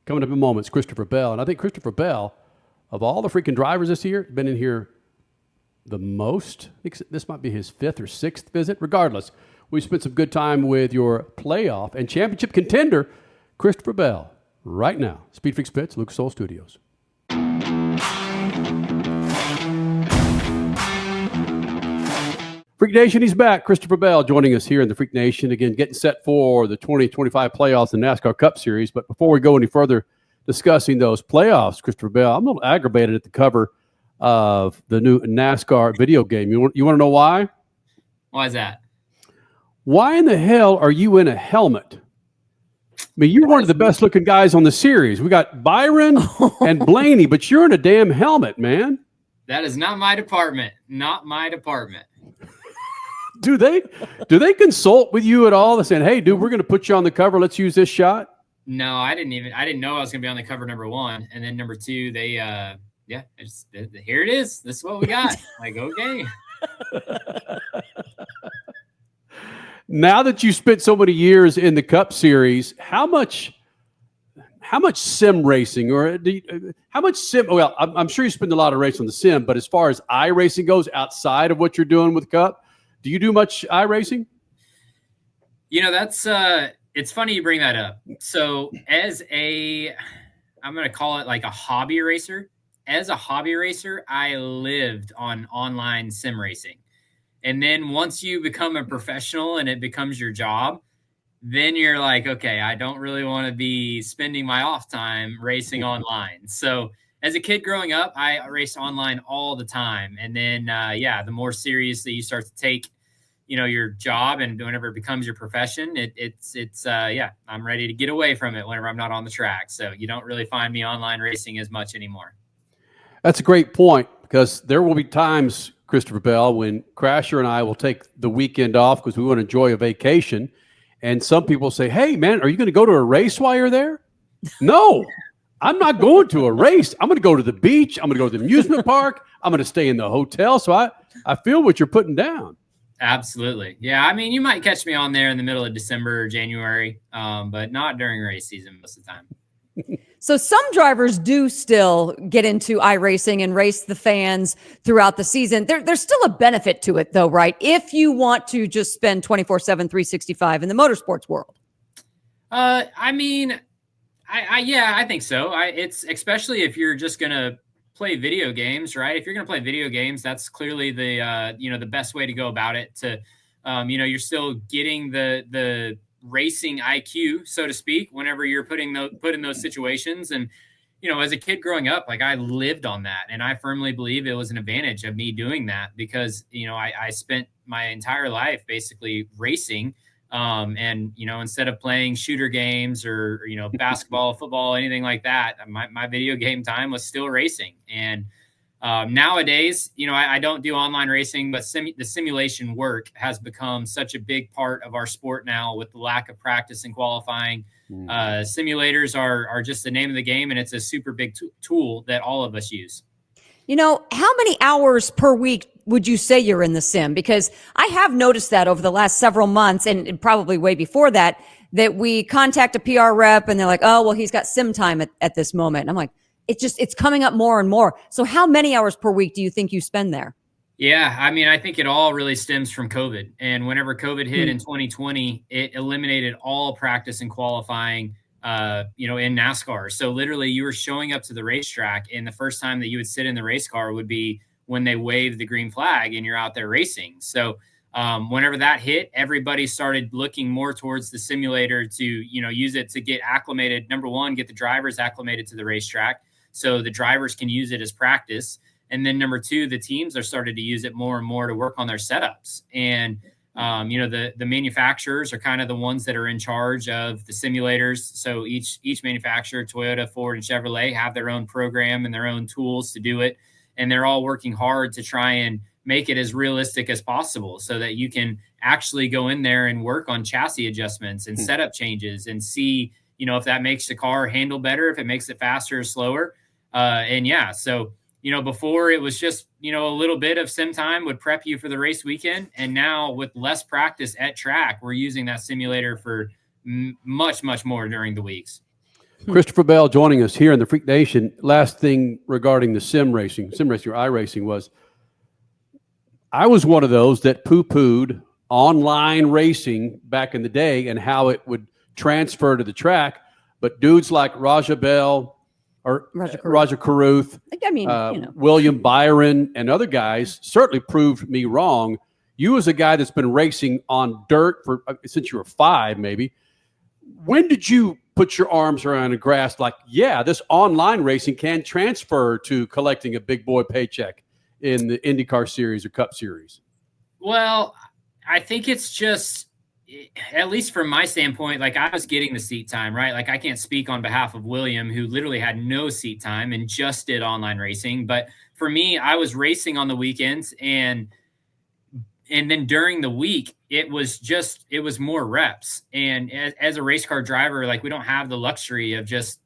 coming up in moments, Christopher Bell. And I think Christopher Bell, of all the freaking drivers this year, been in here the most. I think this might be his 5th or 6th visit. Regardless, we spent some good time with your playoff and championship contender, Christopher Bell, right now. Speed Freaks Pits, Lucas Oil Studios. Freak Nation, he's back. Christopher Bell joining us here in the Freak Nation. Again, getting set for the 2025 playoffs in the NASCAR Cup Series. But before we go any further discussing those playoffs, Christopher Bell, I'm a little aggravated at the cover of the new NASCAR video game. You want to know why? Why is that? Why in the hell are you in a helmet? I mean, you're one of the best looking guys on the series. We got Byron and Blaney, but you're in a damn helmet, man. That is not my department. Not my department. Do they consult with you at all? They're saying, hey, dude, we're going to put you on the cover. Let's use this shot. No, I didn't know I was going to be on the cover, number one. And then number two, they, here it is. This is what we got. Like, okay. Now that you spent so many years in the Cup Series, how much sim racing or how much sim? Well, I'm sure you spend a lot of racing on the sim, but as far as iRacing goes outside of what you're doing with Cup, do you do much iRacing? That's it's funny you bring that up. So as I'm going to call it like a hobby racer, as a hobby racer, I lived on online sim racing. And then once you become a professional and it becomes your job, then you're like, okay, I don't really want to be spending my off time racing online. So as a kid growing up, I raced online all the time. And then, the more seriously you start to take, your job, and whenever it becomes your profession, I'm ready to get away from it whenever I'm not on the track. So you don't really find me online racing as much anymore. That's a great point, because there will be times, Christopher Bell, when Crasher and I will take the weekend off because we want to enjoy a vacation. And some people say, hey, man, are you going to go to a race while you're there? No, I'm not going to a race. I'm going to go to the beach. I'm going to go to the amusement park. I'm going to stay in the hotel. So I feel what you're putting down. Absolutely. Yeah. I mean, you might catch me on there in the middle of December or January, but not during race season most of the time. So some drivers do still get into iRacing and race the fans throughout the season. There's still a benefit to it, though, right? If you want to just spend 24/7, 365 in the motorsports world. I think so. It's especially if you're just going to play video games, right? If you're going to play video games, that's clearly the best way to go about it. You're still getting the racing IQ, so to speak, whenever you're put in those situations. And, as a kid growing up, like, I lived on that. And I firmly believe it was an advantage of me doing that because, I spent my entire life basically racing. Instead of playing shooter games or, basketball, football, anything like that, my video game time was still racing. And nowadays, I don't do online racing, but the simulation work has become such a big part of our sport now with the lack of practice and qualifying. Simulators are just the name of the game, and it's a super big tool that all of us use. How many hours per week would you say you're in the sim? Because I have noticed that over the last several months, and probably way before that we contact a PR rep and they're like, oh, well, he's got sim time at this moment. And I'm like, it's coming up more and more. So how many hours per week do you think you spend there? Yeah, I mean, I think it all really stems from COVID. And whenever COVID hit in 2020, it eliminated all practice and qualifying, in NASCAR. So literally you were showing up to the racetrack, and the first time that you would sit in the race car would be when they waved the green flag and you're out there racing. So whenever that hit, everybody started looking more towards the simulator to, use it to get acclimated. Number one, get the drivers acclimated to the racetrack so the drivers can use it as practice. And then number two, the teams are started to use it more and more to work on their setups. And, the manufacturers are kind of the ones that are in charge of the simulators. So each manufacturer, Toyota, Ford, and Chevrolet, have their own program and their own tools to do it. And they're all working hard to try and make it as realistic as possible so that you can actually go in there and work on chassis adjustments and setup changes and see, if that makes the car handle better, if it makes it faster or slower. So before it was just, a little bit of sim time would prep you for the race weekend. And now with less practice at track, we're using that simulator for much, much more during the weeks. Christopher Bell joining us here in the Freak Nation. Last thing regarding the sim racing or iRacing was, I was one of those that poo-pooed online racing back in the day and how it would transfer to the track. But dudes like Raja Bell, or Roger Carruth, William Byron, and other guys certainly proved me wrong. You, as a guy that's been racing on dirt since you were 5, maybe, when did you put your arms around and grasp, like, yeah, this online racing can transfer to collecting a big boy paycheck in the IndyCar series or Cup series? Well, I think it's just, at least from my standpoint, like, I was getting the seat time, right? Like, I can't speak on behalf of William, who literally had no seat time and just did online racing. But for me, I was racing on the weekends, and then during the week, it was more reps. And as a race car driver, like, we don't have the luxury of just,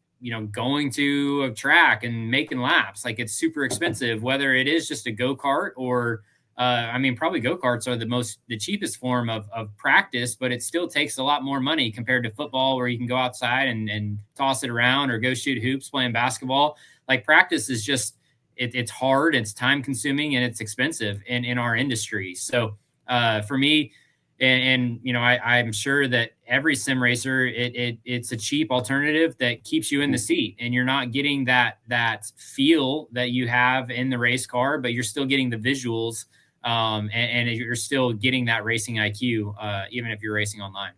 going to a track and making laps. Like, it's super expensive, whether it is just a go-kart or probably go-karts are the cheapest form of practice, but it still takes a lot more money compared to football, where you can go outside and toss it around or go shoot hoops playing basketball. Like, practice is just, it's hard, it's time consuming, and it's expensive in our industry. So for me, I'm sure that every sim racer, it's a cheap alternative that keeps you in the seat, and you're not getting that feel that you have in the race car, but you're still getting the visuals, and you're still getting that racing IQ, even if you're racing online.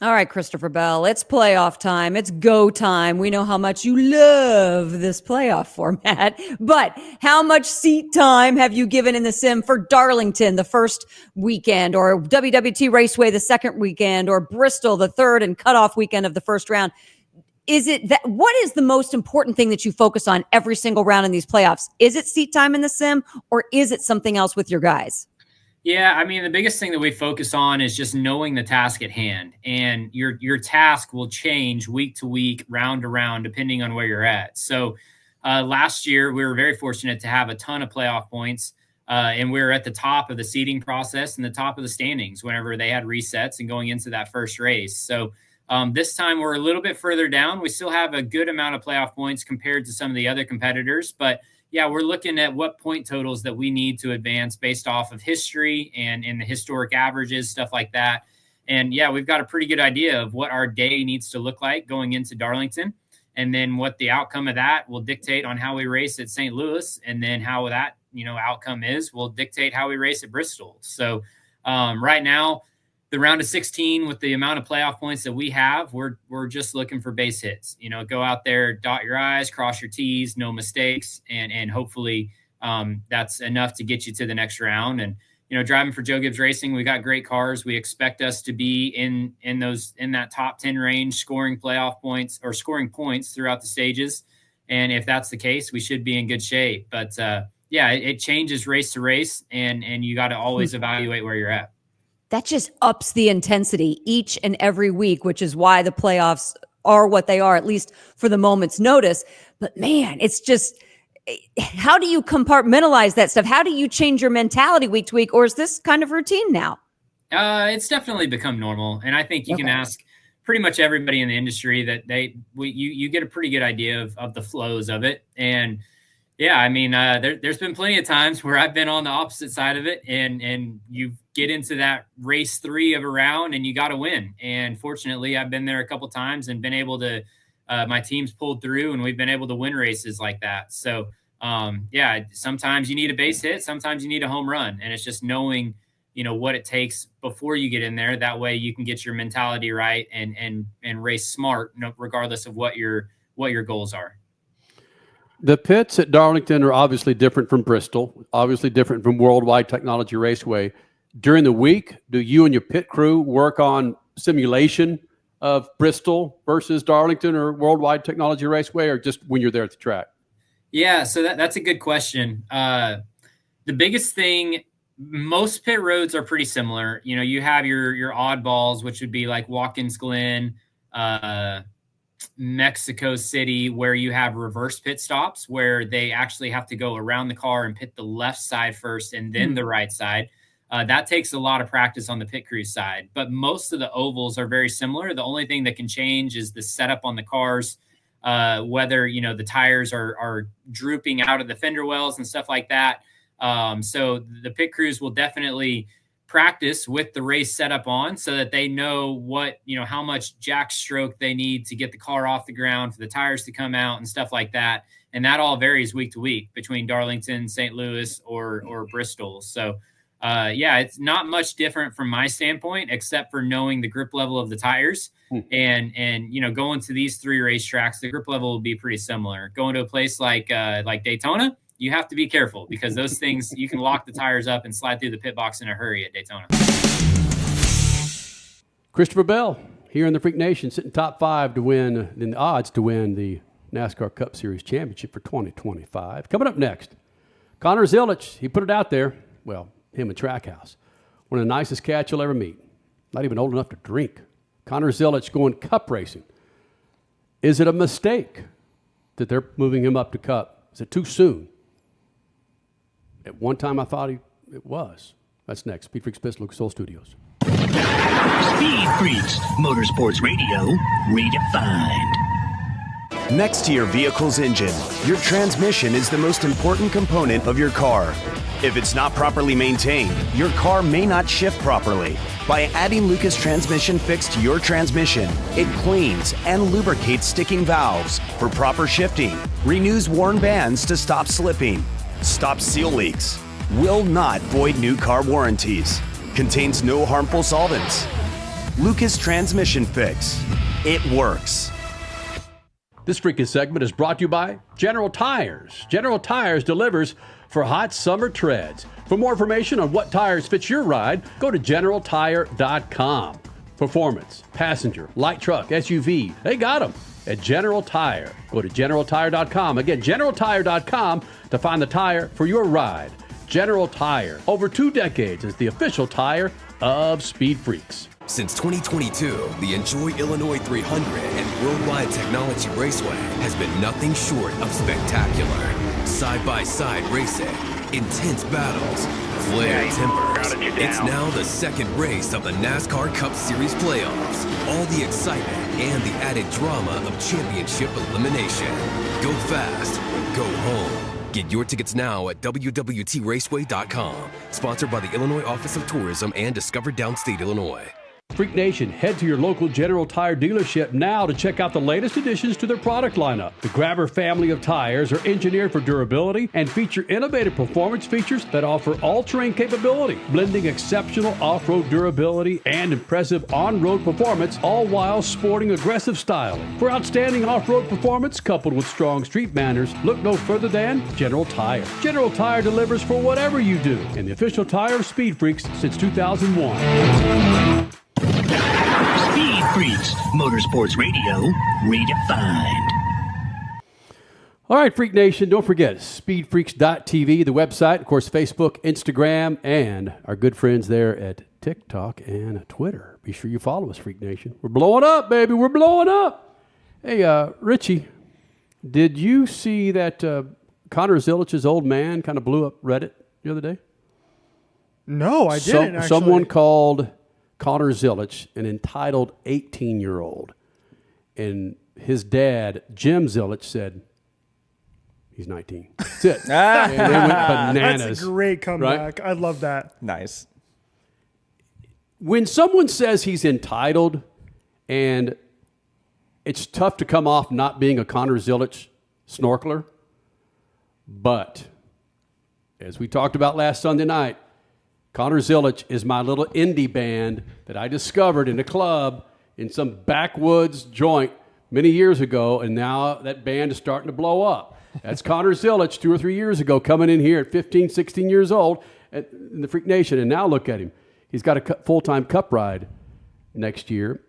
All right, Christopher Bell, it's playoff time. It's go time. We know how much you love this playoff format, but how much seat time have you given in the sim for Darlington the first weekend, or WWT Raceway the second weekend, or Bristol the third and cutoff weekend of the first round? Is it that, what is the most important thing that you focus on every single round in these playoffs? Is it seat time in the sim, or is it something else with your guys? Yeah, I mean, the biggest thing that we focus on is just knowing the task at hand, and your task will change week to week, round to round, depending on where you're at. So last year, we were very fortunate to have a ton of playoff points, and we were at the top of the seeding process and the top of the standings whenever they had resets and going into that first race. So this time we're a little bit further down. We still have a good amount of playoff points compared to some of the other competitors, but yeah, we're looking at what point totals that we need to advance based off of history and the historic averages, stuff like that. And yeah, we've got a pretty good idea of what our day needs to look like going into Darlington. And then what the outcome of that will dictate on how we race at St. Louis. And then how that, outcome will dictate how we race at Bristol. So right now, the round of 16, with the amount of playoff points that we have, we're just looking for base hits. Go out there, dot your I's, cross your T's, no mistakes, and hopefully that's enough to get you to the next round. And driving for Joe Gibbs Racing, we got great cars. We expect us to be in that top 10 range, scoring playoff points or scoring points throughout the stages. And if that's the case, we should be in good shape. But it changes race to race, and you got to always evaluate where you're at. That just ups the intensity each and every week, which is why the playoffs are what they are, at least for the moment's notice. But man, it's just, how do you compartmentalize that stuff? How do you change your mentality week to week? Or is this kind of routine now? It's definitely become normal. And I think you can ask pretty much everybody in the industry that you get a pretty good idea of the flows of it. And yeah, I mean, there's been plenty of times where I've been on the opposite side of it, and you get into that race 3 of a round and you got to win. And fortunately, I've been there a couple times and been able to, my team's pulled through and we've been able to win races like that. So sometimes you need a base hit, sometimes you need a home run, and it's just knowing, what it takes before you get in there. That way you can get your mentality right and race smart, regardless of what your goals are. The pits at Darlington are obviously different from Bristol, obviously different from Worldwide Technology Raceway. During the week, do you and your pit crew work on simulation of Bristol versus Darlington or Worldwide Technology Raceway, or just when you're there at the track? Yeah, so that's a good question. The biggest thing, most pit roads are pretty similar. You have your oddballs, which would be like Watkins Glen, Mexico City, where you have reverse pit stops where they actually have to go around the car and pit the left side first and then the right side. That takes a lot of practice on the pit crew side, but most of the ovals are very similar. The only thing that can change is the setup on the cars, whether, the tires are drooping out of the fender wells and stuff like that. So the pit crews will definitely practice with the race setup on so that they know what, how much jack stroke they need to get the car off the ground for the tires to come out and stuff like that. And that all varies week to week between Darlington, St. Louis, or Bristol. So it's not much different from my standpoint, except for knowing the grip level of the tires. And going to these 3 racetracks, the grip level will be pretty similar. Going to a place like Daytona, you have to be careful because those things, you can lock the tires up and slide through the pit box in a hurry at Daytona. Christopher Bell here in the Freak Nation, sitting top 5 to win, in the odds to win the NASCAR Cup Series Championship for 2025. Coming up next, Connor Zilisch, he put it out there. Well, him and Trackhouse. One of the nicest cats you'll ever meet. Not even old enough to drink. Connor Zilisch going Cup racing. Is it a mistake that they're moving him up to Cup? Is it too soon? At one time, I thought it was. That's next. SpeedFreaks Pits, Lucas Oil Studios. SpeedFreaks, Motorsports Radio, redefined. Next to your vehicle's engine, your transmission is the most important component of your car. If it's not properly maintained, your car may not shift properly. By adding Lucas Transmission Fix to your transmission, it cleans and lubricates sticking valves for proper shifting, renews worn bands to stop slipping, stops seal leaks, will not void new car warranties, contains no harmful solvents. Lucas Transmission Fix. It works. This freaking segment is brought to you by General Tires. General Tires delivers for hot summer treads. For more information on what tires fit your ride, go to GeneralTire.com. Performance, passenger, light truck, SUV, they got them at General Tire. Go to GeneralTire.com. Again, GeneralTire.com to find the tire for your ride. General Tire, over 2 decades as the official tire of Speed Freaks. Since 2022, the Enjoy Illinois 300 and Worldwide Technology Raceway has been nothing short of spectacular. Side-by-side racing, intense battles, flared timbers. It's now the second race of the NASCAR Cup Series playoffs. All the excitement and the added drama of championship elimination. Go fast or go home. Get your tickets now at WWTRaceway.com. Sponsored by the Illinois Office of Tourism and Discover Downstate, Illinois. Freak Nation, head to your local General Tire dealership now to check out the latest additions to their product lineup. The Grabber family of tires are engineered for durability and feature innovative performance features that offer all-terrain capability, blending exceptional off-road durability and impressive on-road performance, all while sporting aggressive styling. For outstanding off-road performance coupled with strong street manners, look no further than General Tire. General Tire delivers for whatever you do, and the official tire of Speed Freaks since 2001. Speed Freaks, Motorsports Radio, redefined. All right, Freak Nation, don't forget speedfreaks.tv, the website, of course, Facebook, Instagram, and our good friends there at TikTok and Twitter. Be sure you follow us, Freak Nation. We're blowing up, baby. We're blowing up. Hey, Richie, did you see that Connor Zilich's old man kind of blew up Reddit the other day? No, I didn't, actually. Someone called Connor Zilisch an entitled 18-year-old. And his dad, Jim Zilisch, said, he's 19. That's it. And they went bananas. That's a great comeback. Right? I love that. Nice. When someone says he's entitled, and it's tough to come off not being a Connor Zilisch snorkeler, but as we talked about last Sunday night, Connor Zilisch is my little indie band that I discovered in a club in some backwoods joint many years ago, and now that band is starting to blow up. That's Connor Zilisch 2 or 3 years ago coming in here at 15, 16 years old in the Freak Nation, and now look at him. He's got a full-time cup ride next year.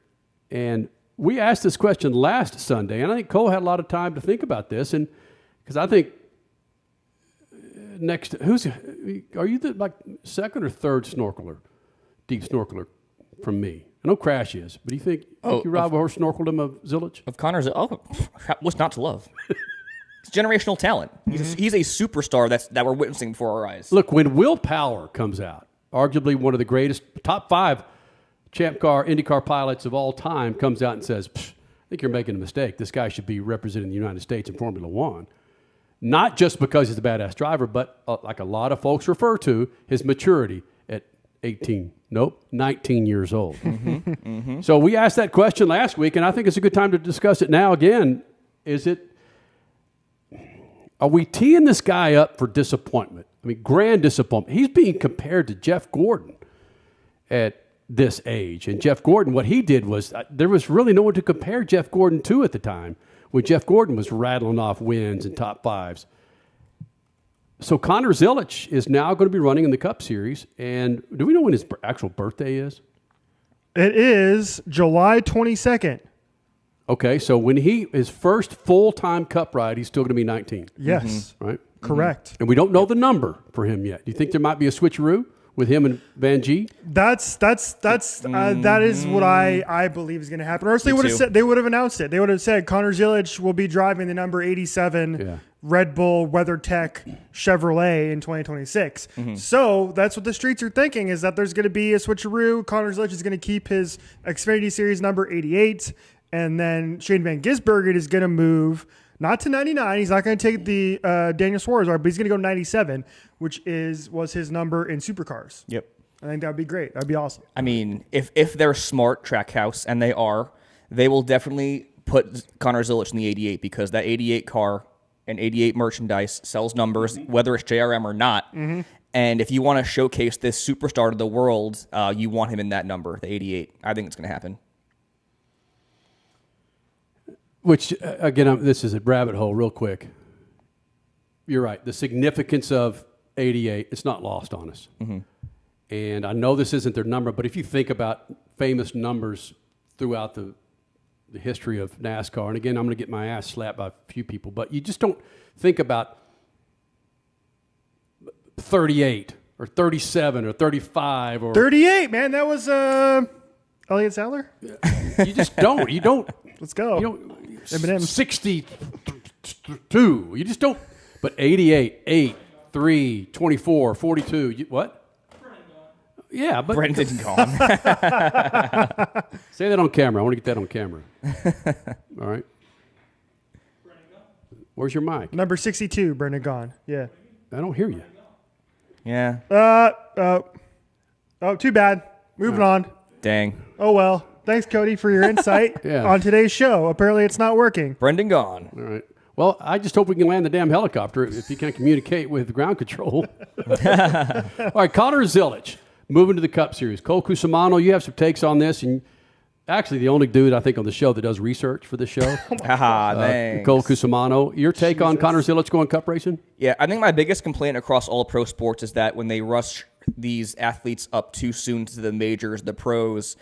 And we asked this question last Sunday, and I think Cole had a lot of time to think about this, and because I think next, are you the second or third snorkeler, deep snorkeler from me? I know Crash is, but do you think you ride with horse snorkeled him of Zilisch? Of Connor's, what's not to love? It's generational talent. He's a superstar that we're witnessing before our eyes. Look, when Will Power comes out, arguably one of the greatest, top 5 Champ Car, IndyCar pilots of all time, comes out and says, I think you're making a mistake. This guy should be representing the United States in Formula One. Not just because he's a badass driver, but like a lot of folks refer to, his maturity at 19 years old. So we asked that question last week, and I think it's a good time to discuss it now again. Are we teeing this guy up for disappointment? I mean, grand disappointment. He's being compared to Jeff Gordon at this age. And Jeff Gordon, what he did was, there was really no one to compare Jeff Gordon to at the time, when Jeff Gordon was rattling off wins and top 5s. So Connor Zilisch is now going to be running in the Cup Series. And do we know when his actual birthday is? It is July 22nd. Okay, so when his first full-time Cup ride, he's still going to be 19. Yes. Right? Correct. And we don't know the number for him yet. Do you think there might be a switcheroo with him and Van G? That is what I believe is going to happen. Or else they would have announced it. They would have said Connor Zilisch will be driving the number 87 Red Bull WeatherTech Chevrolet in 2026. So that's what the streets are thinking, is that there's going to be a switcheroo. Connor Zilisch is going to keep his Xfinity Series number 88, and then Shane Van Gisbergen is going to move not to 99. He's not going to take the Daniel Suarez ride, but he's going to go 97, which was his number in supercars. Yep. I think that would be great. That'd be awesome. I mean, if they're smart, Trackhouse, and they will definitely put Connor Zilisch in the 88 because that 88 car and 88 merchandise sells numbers, whether it's JRM or not. Mm-hmm. And if you want to showcase this superstar to the world, you want him in that number, the 88. I think it's going to happen. Which, again, this is a rabbit hole real quick. You're right. The significance of 88, it's not lost on us. Mm-hmm. And I know this isn't their number, but if you think about famous numbers throughout the history of NASCAR, and again, I'm going to get my ass slapped by a few people, but you just don't think about 38 or 37 or 35 or 38, man. That was Elliott Sadler. You just don't. You don't. Let's go. You don't. Eminem. 62. You just don't. But 88, 8, 3, 24, 42. What? Yeah, but Brendan gone. Say that on camera. I want to get that on camera. All right. Where's your mic? Number 62, Brendan Gaughan. Yeah. I don't hear you. Yeah. Oh, too bad. Moving on. Dang. Oh, well. Thanks, Cody, for your insight on today's show. Apparently, it's not working. Brendan gone. All right. Well, I just hope we can land the damn helicopter if you can't communicate with ground control. All right, Connor Zilisch, moving to the Cup Series. Cole Cusimano, you have some takes on this, and actually the only dude I think on the show that does research for this show. Thanks. Cole Cusimano. Your take on Connor Zilisch going Cup racing? Yeah, I think my biggest complaint across all pro sports is that when they rush these athletes up too soon to the majors, the pros,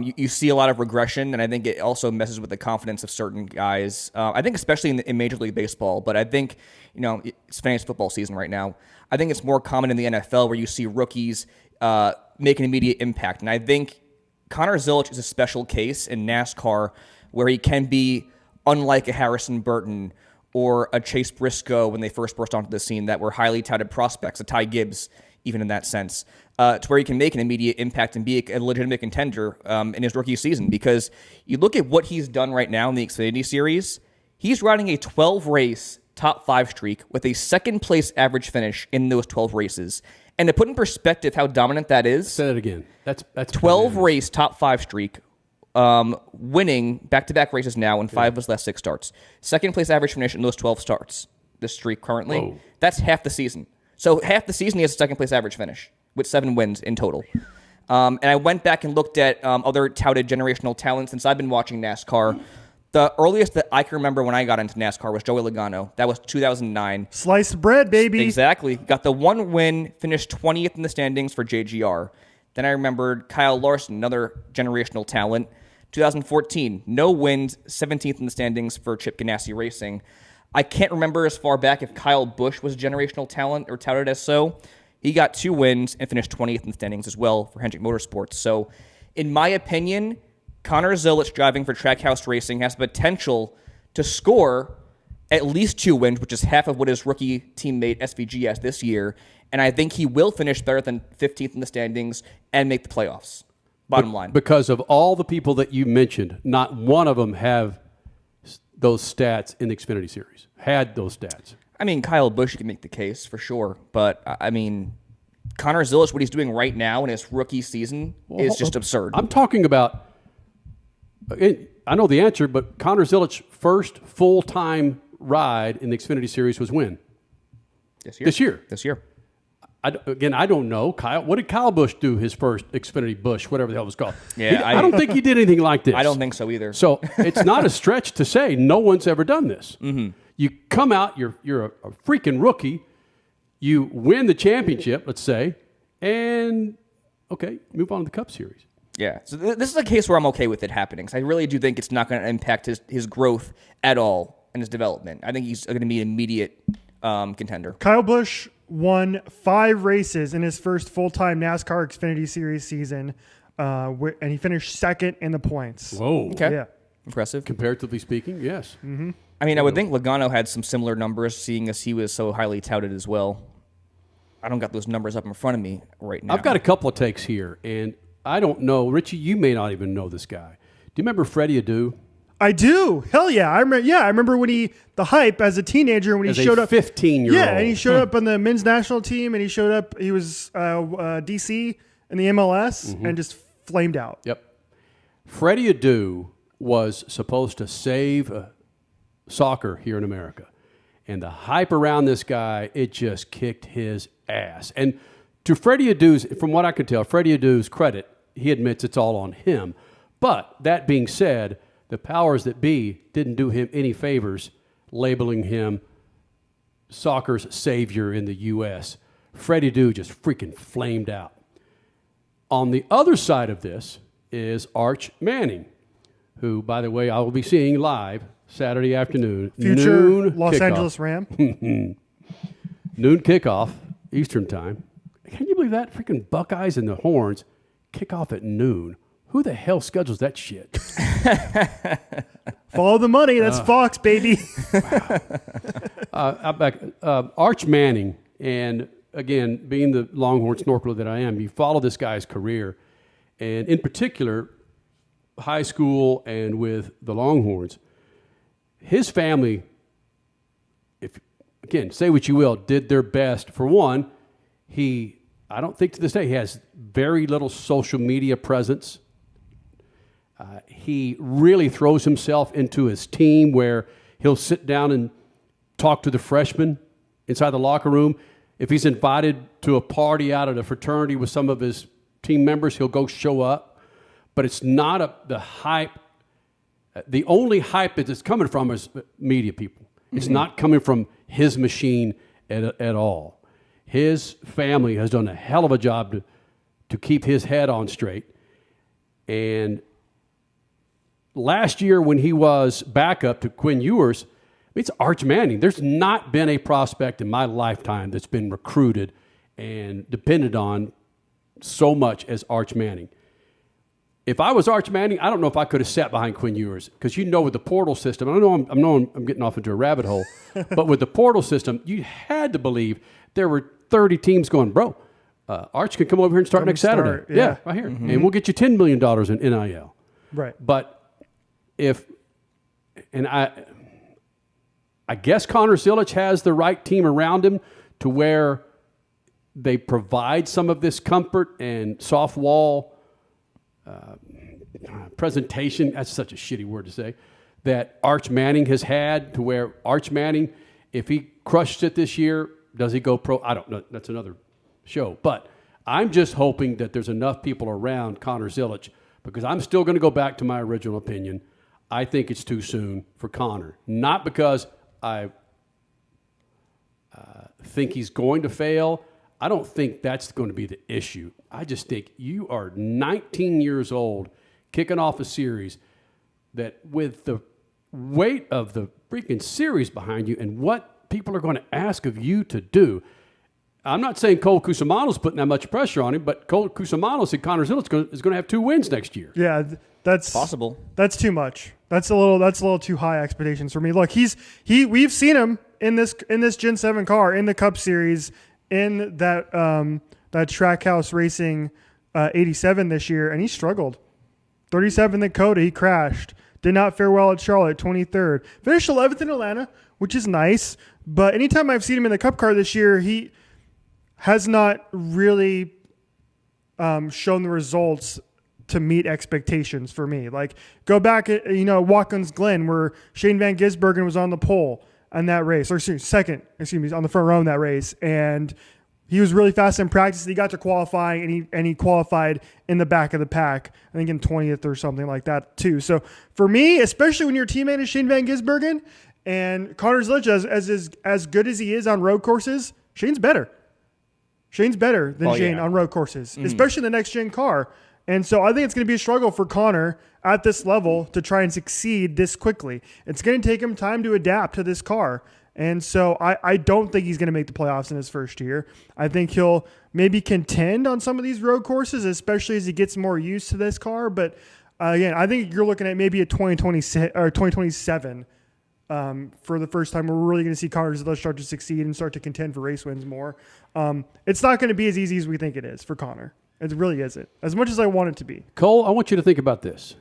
you see a lot of regression, and I think it also messes with the confidence of certain guys. I think especially in Major League Baseball, but I think, it's fantasy football season right now. I think it's more common in the NFL where you see rookies make an immediate impact. And I think Connor Zilisch is a special case in NASCAR where he can be unlike a Harrison Burton or a Chase Briscoe when they first burst onto the scene that were highly touted prospects, a Ty Gibbs, even in that sense, to where he can make an immediate impact and be a legitimate contender in his rookie season. Because you look at what he's done right now in the Xfinity Series, he's riding a 12-race top 5 streak with a second-place average finish in those 12 races. And to put in perspective how dominant that is... Say that again. That's 12-race top 5 streak, winning back-to-back races now in 5 of his last 6 starts. Second-place average finish in those 12 starts, this streak currently. Whoa. That's half the season. So half the season he has a second-place average finish with 7 wins in total. And I went back and looked at other touted generational talent since I've been watching NASCAR. The earliest that I can remember when I got into NASCAR was Joey Logano. That was 2009. Sliced bread, baby. Exactly. Got the 1 win, finished 20th in the standings for JGR. Then I remembered Kyle Larson, another generational talent. 2014, no wins, 17th in the standings for Chip Ganassi Racing. I can't remember as far back if Kyle Busch was a generational talent or touted as so. He got 2 wins and finished 20th in the standings as well for Hendrick Motorsports. So, in my opinion, Connor Zilisch driving for Trackhouse Racing has the potential to score at least 2 wins, which is half of what his rookie teammate SVG has this year. And I think he will finish better than 15th in the standings and make the playoffs. Bottom line. Because of all the people that you mentioned, not one of them have those stats in the Xfinity Series. Had those stats. I mean, Kyle Busch, you can make the case for sure. But, I mean, Connor Zilisch, what he's doing right now in his rookie season is just absurd. I'm talking about, I know the answer, but Connor Zilisch's first full-time ride in the Xfinity Series was when? This year. This year. I don't know. Kyle, what did Kyle Busch do his first Xfinity Busch, whatever the hell it was called? Yeah, I don't think he did anything like this. I don't think so either. So it's not a stretch to say no one's ever done this. Mm-hmm. You come out, you're a freaking rookie, you win the championship, let's say, and, okay, move on to the Cup Series. Yeah, so this is a case where I'm okay with it happening. So I really do think it's not going to impact his growth at all and his development. I think he's going to be an immediate contender. Kyle Busch won 5 races in his first full-time NASCAR Xfinity Series season, and he finished second in the points. Whoa. Okay. Yeah. Impressive. Comparatively speaking, yes. Mm-hmm. I mean, I would think Logano had some similar numbers, seeing as he was so highly touted as well. I don't got those numbers up in front of me right now. I've got a couple of takes here, and I don't know. Richie, you may not even know this guy. Do you remember Freddie Adu? I do. Hell yeah. I remember when the hype as a teenager when he showed up. 15-year-old. Yeah, and he showed up on the men's national team, and he was DC in the MLS and just flamed out. Yep. Freddie Adu was supposed to save soccer here in America. And the hype around this guy, it just kicked his ass. And to Freddie Adu's, from what I can tell, Freddie Adu's credit, he admits it's all on him. But that being said, the powers that be didn't do him any favors labeling him soccer's savior in the U.S. Freddie Adu just freaking flamed out. On the other side of this is Arch Manning, who, by the way, I will be seeing live Saturday afternoon. Future noon Los kickoff. Angeles Ram. Noon kickoff, Eastern time. Can you believe that? Freaking Buckeyes and the Horns kick off at noon. Who the hell schedules that shit? Follow the money. That's Fox, baby. Arch Manning, and again, being the Longhorn snorkeler that I am, you follow this guy's career, and in particular, high school and with the Longhorns. His family, again, say what you will, did their best. For one, I don't think to this day he has very little social media presence. He really throws himself into his team where he'll sit down and talk to the freshmen inside the locker room. If he's invited to a party out at a fraternity with some of his team members, he'll go show up. But it's not the hype. The only hype that it's coming from is media people. It's not coming from his machine at all. His family has done a hell of a job to keep his head on straight. And last year when he was backup to Quinn Ewers, it's Arch Manning. There's not been a prospect in my lifetime that's been recruited and depended on so much as Arch Manning. If I was Arch Manning, I don't know if I could have sat behind Quinn Ewers because with the portal system, I know I'm getting off into a rabbit hole, but with the portal system, you had to believe there were 30 teams going, bro, Arch can come over here and start next Saturday. Yeah, right here. And we'll get you $10 million in NIL. Right. But I guess Connor Zilisch has the right team around him to where they provide some of this comfort and soft wall presentation. That's such a shitty word to say. That Arch Manning has had to where Arch Manning, if he crushes it this year, does he go pro? I don't know. That's another show. But I'm just hoping that there's enough people around Connor Zilisch because I'm still going to go back to my original opinion. I think it's too soon for Connor. Not because I think he's going to fail. I don't think that's going to be the issue. I just think you are 19 years old, kicking off a series that with the weight of the freaking series behind you and what people are going to ask of you to do. I'm not saying Cole Cusimano's putting that much pressure on him, but Cole Cusimano said Connor Zilisch is going to have 2 wins next year. Yeah, that's possible. That's too much. That's a little too high expectations for me. Look, we've seen him in this Gen 7 car in the Cup Series in that Trackhouse Racing 87 this year, and he struggled. 37th at Coda, he crashed. Did not fare well at Charlotte, 23rd. Finished 11th in Atlanta, which is nice. But anytime I've seen him in the Cup car this year, he has not really shown the results to meet expectations for me. Like, go back at, Watkins Glen, where Shane Van Gisbergen was on the pole in that race, or second, on the front row in that race. And he was really fast in practice. He got to qualifying, and he qualified in the back of the pack, I think in 20th or something like that too. So for me, especially when your teammate is Shane Van Gisbergen and Connor Zilisch, as good as he is on road courses, Shane's better. Shane's better than Shane on road courses, especially the next gen car. And so I think it's going to be a struggle for Connor at this level to try and succeed this quickly. It's going to take him time to adapt to this car. And so I don't think he's going to make the playoffs in his first year. I think he'll maybe contend on some of these road courses, especially as he gets more used to this car. But again, I think you're looking at maybe a 2026 or 2027 for the first time. We're really going to see Connor Zilisch start to succeed and start to contend for race wins more. It's not going to be as easy as we think it is for Connor. It really isn't, as much as I want it to be. Cole, I want you to think about this.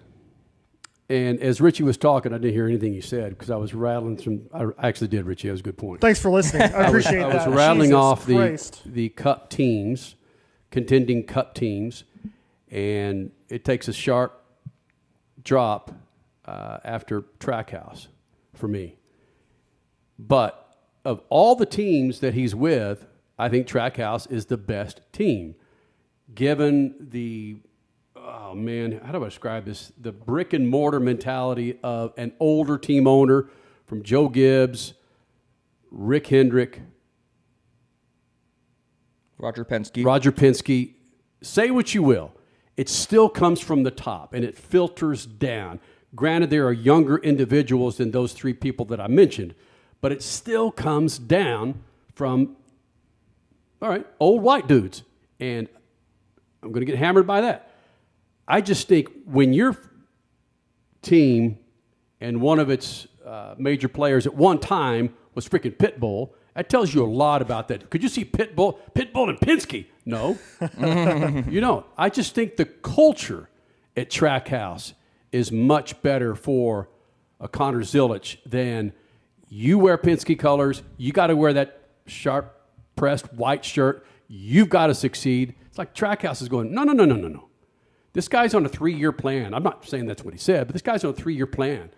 And as Richie was talking, I didn't hear anything he said because I was rattling through. I actually did, Richie. That was a good point. Thanks for listening. I appreciate that. I was rattling off the Cup teams contending Cup teams, and it takes a sharp drop after Trackhouse for me. But of all the teams that he's with, I think Trackhouse is the best team, given the, oh man, how do I describe this? The brick and mortar mentality of an older team owner, from Joe Gibbs, Rick Hendrick, Roger Penske. Say what you will. It still comes from the top, and it filters down. Granted, there are younger individuals than those three people that I mentioned, but it still comes down from, all right, old white dudes. And I'm going to get hammered by that. I just think when your team and one of its major players at one time was freaking Pitbull, that tells you a lot about that. Could you see Pitbull and Penske? No. You know, I just think the culture at Trackhouse is much better for a Connor Zilisch than you wear Penske colors. You got to wear that sharp-pressed white shirt. You've got to succeed. It's like Trackhouse is going, no. This guy's on a 3-year plan. I'm not saying that's what he said, but this guy's on a 3-year plan.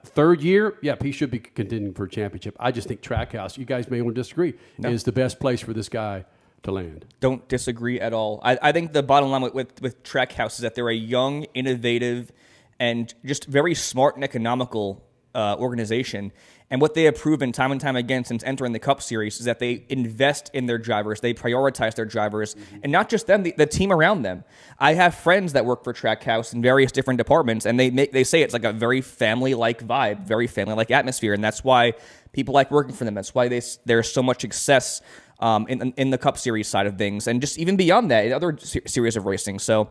Third year, yep, he should be contending for a championship. I just think Trackhouse, you guys may want to disagree, is the best place for this guy to land. Don't disagree at all. I think the bottom line with Trackhouse is that they're a young, innovative, and just very smart and economical organization. And what they have proven time and time again since entering the Cup Series is that they invest in their drivers. They prioritize their drivers, and not just them, the team around them. I have friends that work for Trackhouse in various different departments, and they say it's like a very family-like vibe, very family-like atmosphere, and that's why people like working for them. That's why there's so much success in the Cup Series side of things, and just even beyond that, in other series of racing. So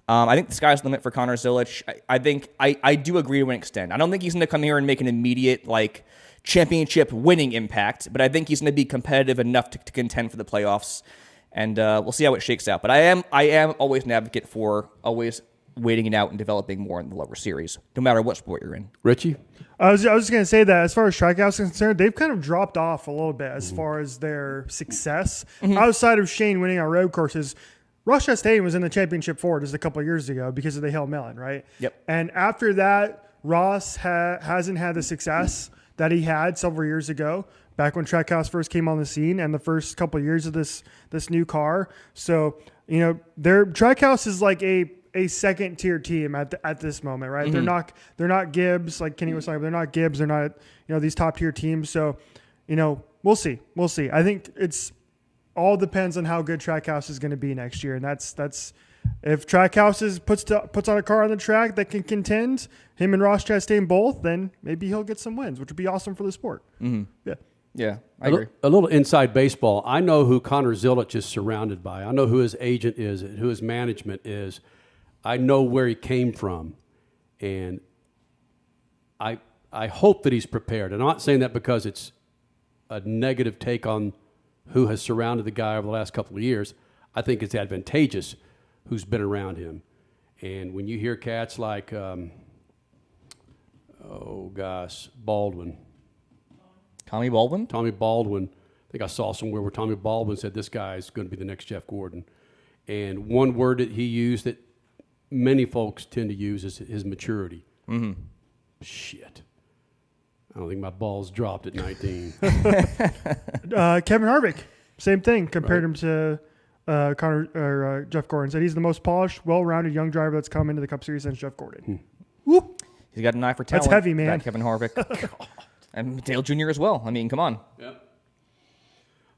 I think the sky's the limit for Connor Zilisch. I think I do agree to an extent. I don't think he's going to come here and make an immediate championship winning impact, but I think he's going to be competitive enough to contend for the playoffs, and we'll see how it shakes out. But I am always an advocate for always waiting it out and developing more in the lower series, no matter what sport you're in. Richie? I was just going to say that as far as Trackhouse is concerned, they've kind of dropped off a little bit as far as their success. Outside of Shane winning on road courses, Ross Chastain was in the championship for just a couple of years ago because of the Hail Melon, right? Yep. And after that, Ross hasn't had the success that he had several years ago, back when Trackhouse first came on the scene, and the first couple of years of this new car. So, you know, their Trackhouse is like a second tier team at this moment, right? They're not Gibbs, like Kenny was saying. They're not Gibbs. They're not, you know, these top tier teams. So, you know, we'll see. I think it's all depends on how good Trackhouse is going to be next year, and that's. If Trackhouse puts on a car on the track that can contend, him and Ross Chastain both, then maybe he'll get some wins, which would be awesome for the sport. Yeah, I agree. A little inside baseball. I know who Connor Zilisch is surrounded by. I know who his agent is, who his management is. I know where he came from, and I hope that he's prepared. And I'm not saying that because it's a negative take on who has surrounded the guy over the last couple of years. I think it's advantageous who's been around him. And when you hear cats like, Baldwin. Tommy Baldwin? Tommy Baldwin. I think I saw somewhere where Tommy Baldwin said this guy is going to be the next Jeff Gordon. And one word that he used that many folks tend to use is his maturity. Shit. I don't think my balls dropped at 19. Kevin Harvick, same thing. Compared him to Jeff Gordon. Said he's the most polished, well-rounded young driver that's come into the Cup Series since Jeff Gordon. Whoop. He's got an eye for talent. That's heavy, man. That Kevin Harvick. And Dale Jr. as well. I mean, come on. Yep.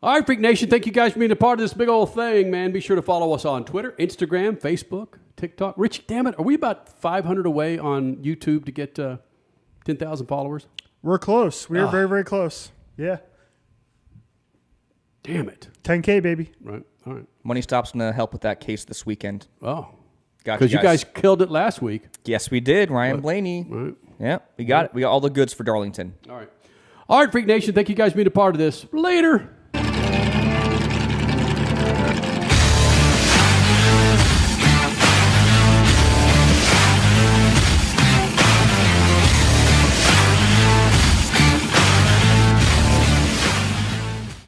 All right, Freak Nation, thank you guys for being a part of this big old thing, man. Be sure to follow us on Twitter, Instagram, Facebook, TikTok. Richie, damn it, are we about 500 away on YouTube to get 10,000 followers? We're close. We are very, very close. Yeah. Damn it. 10K, baby. Right. All right. Money Stop's going to help with that case this weekend. Oh. Got you guys killed it last week. Yes, we did. Ryan Blaney. Right. Yeah, we got it. We got all the goods for Darlington. All right. All right, Freak Nation, thank you guys for being a part of this. Later.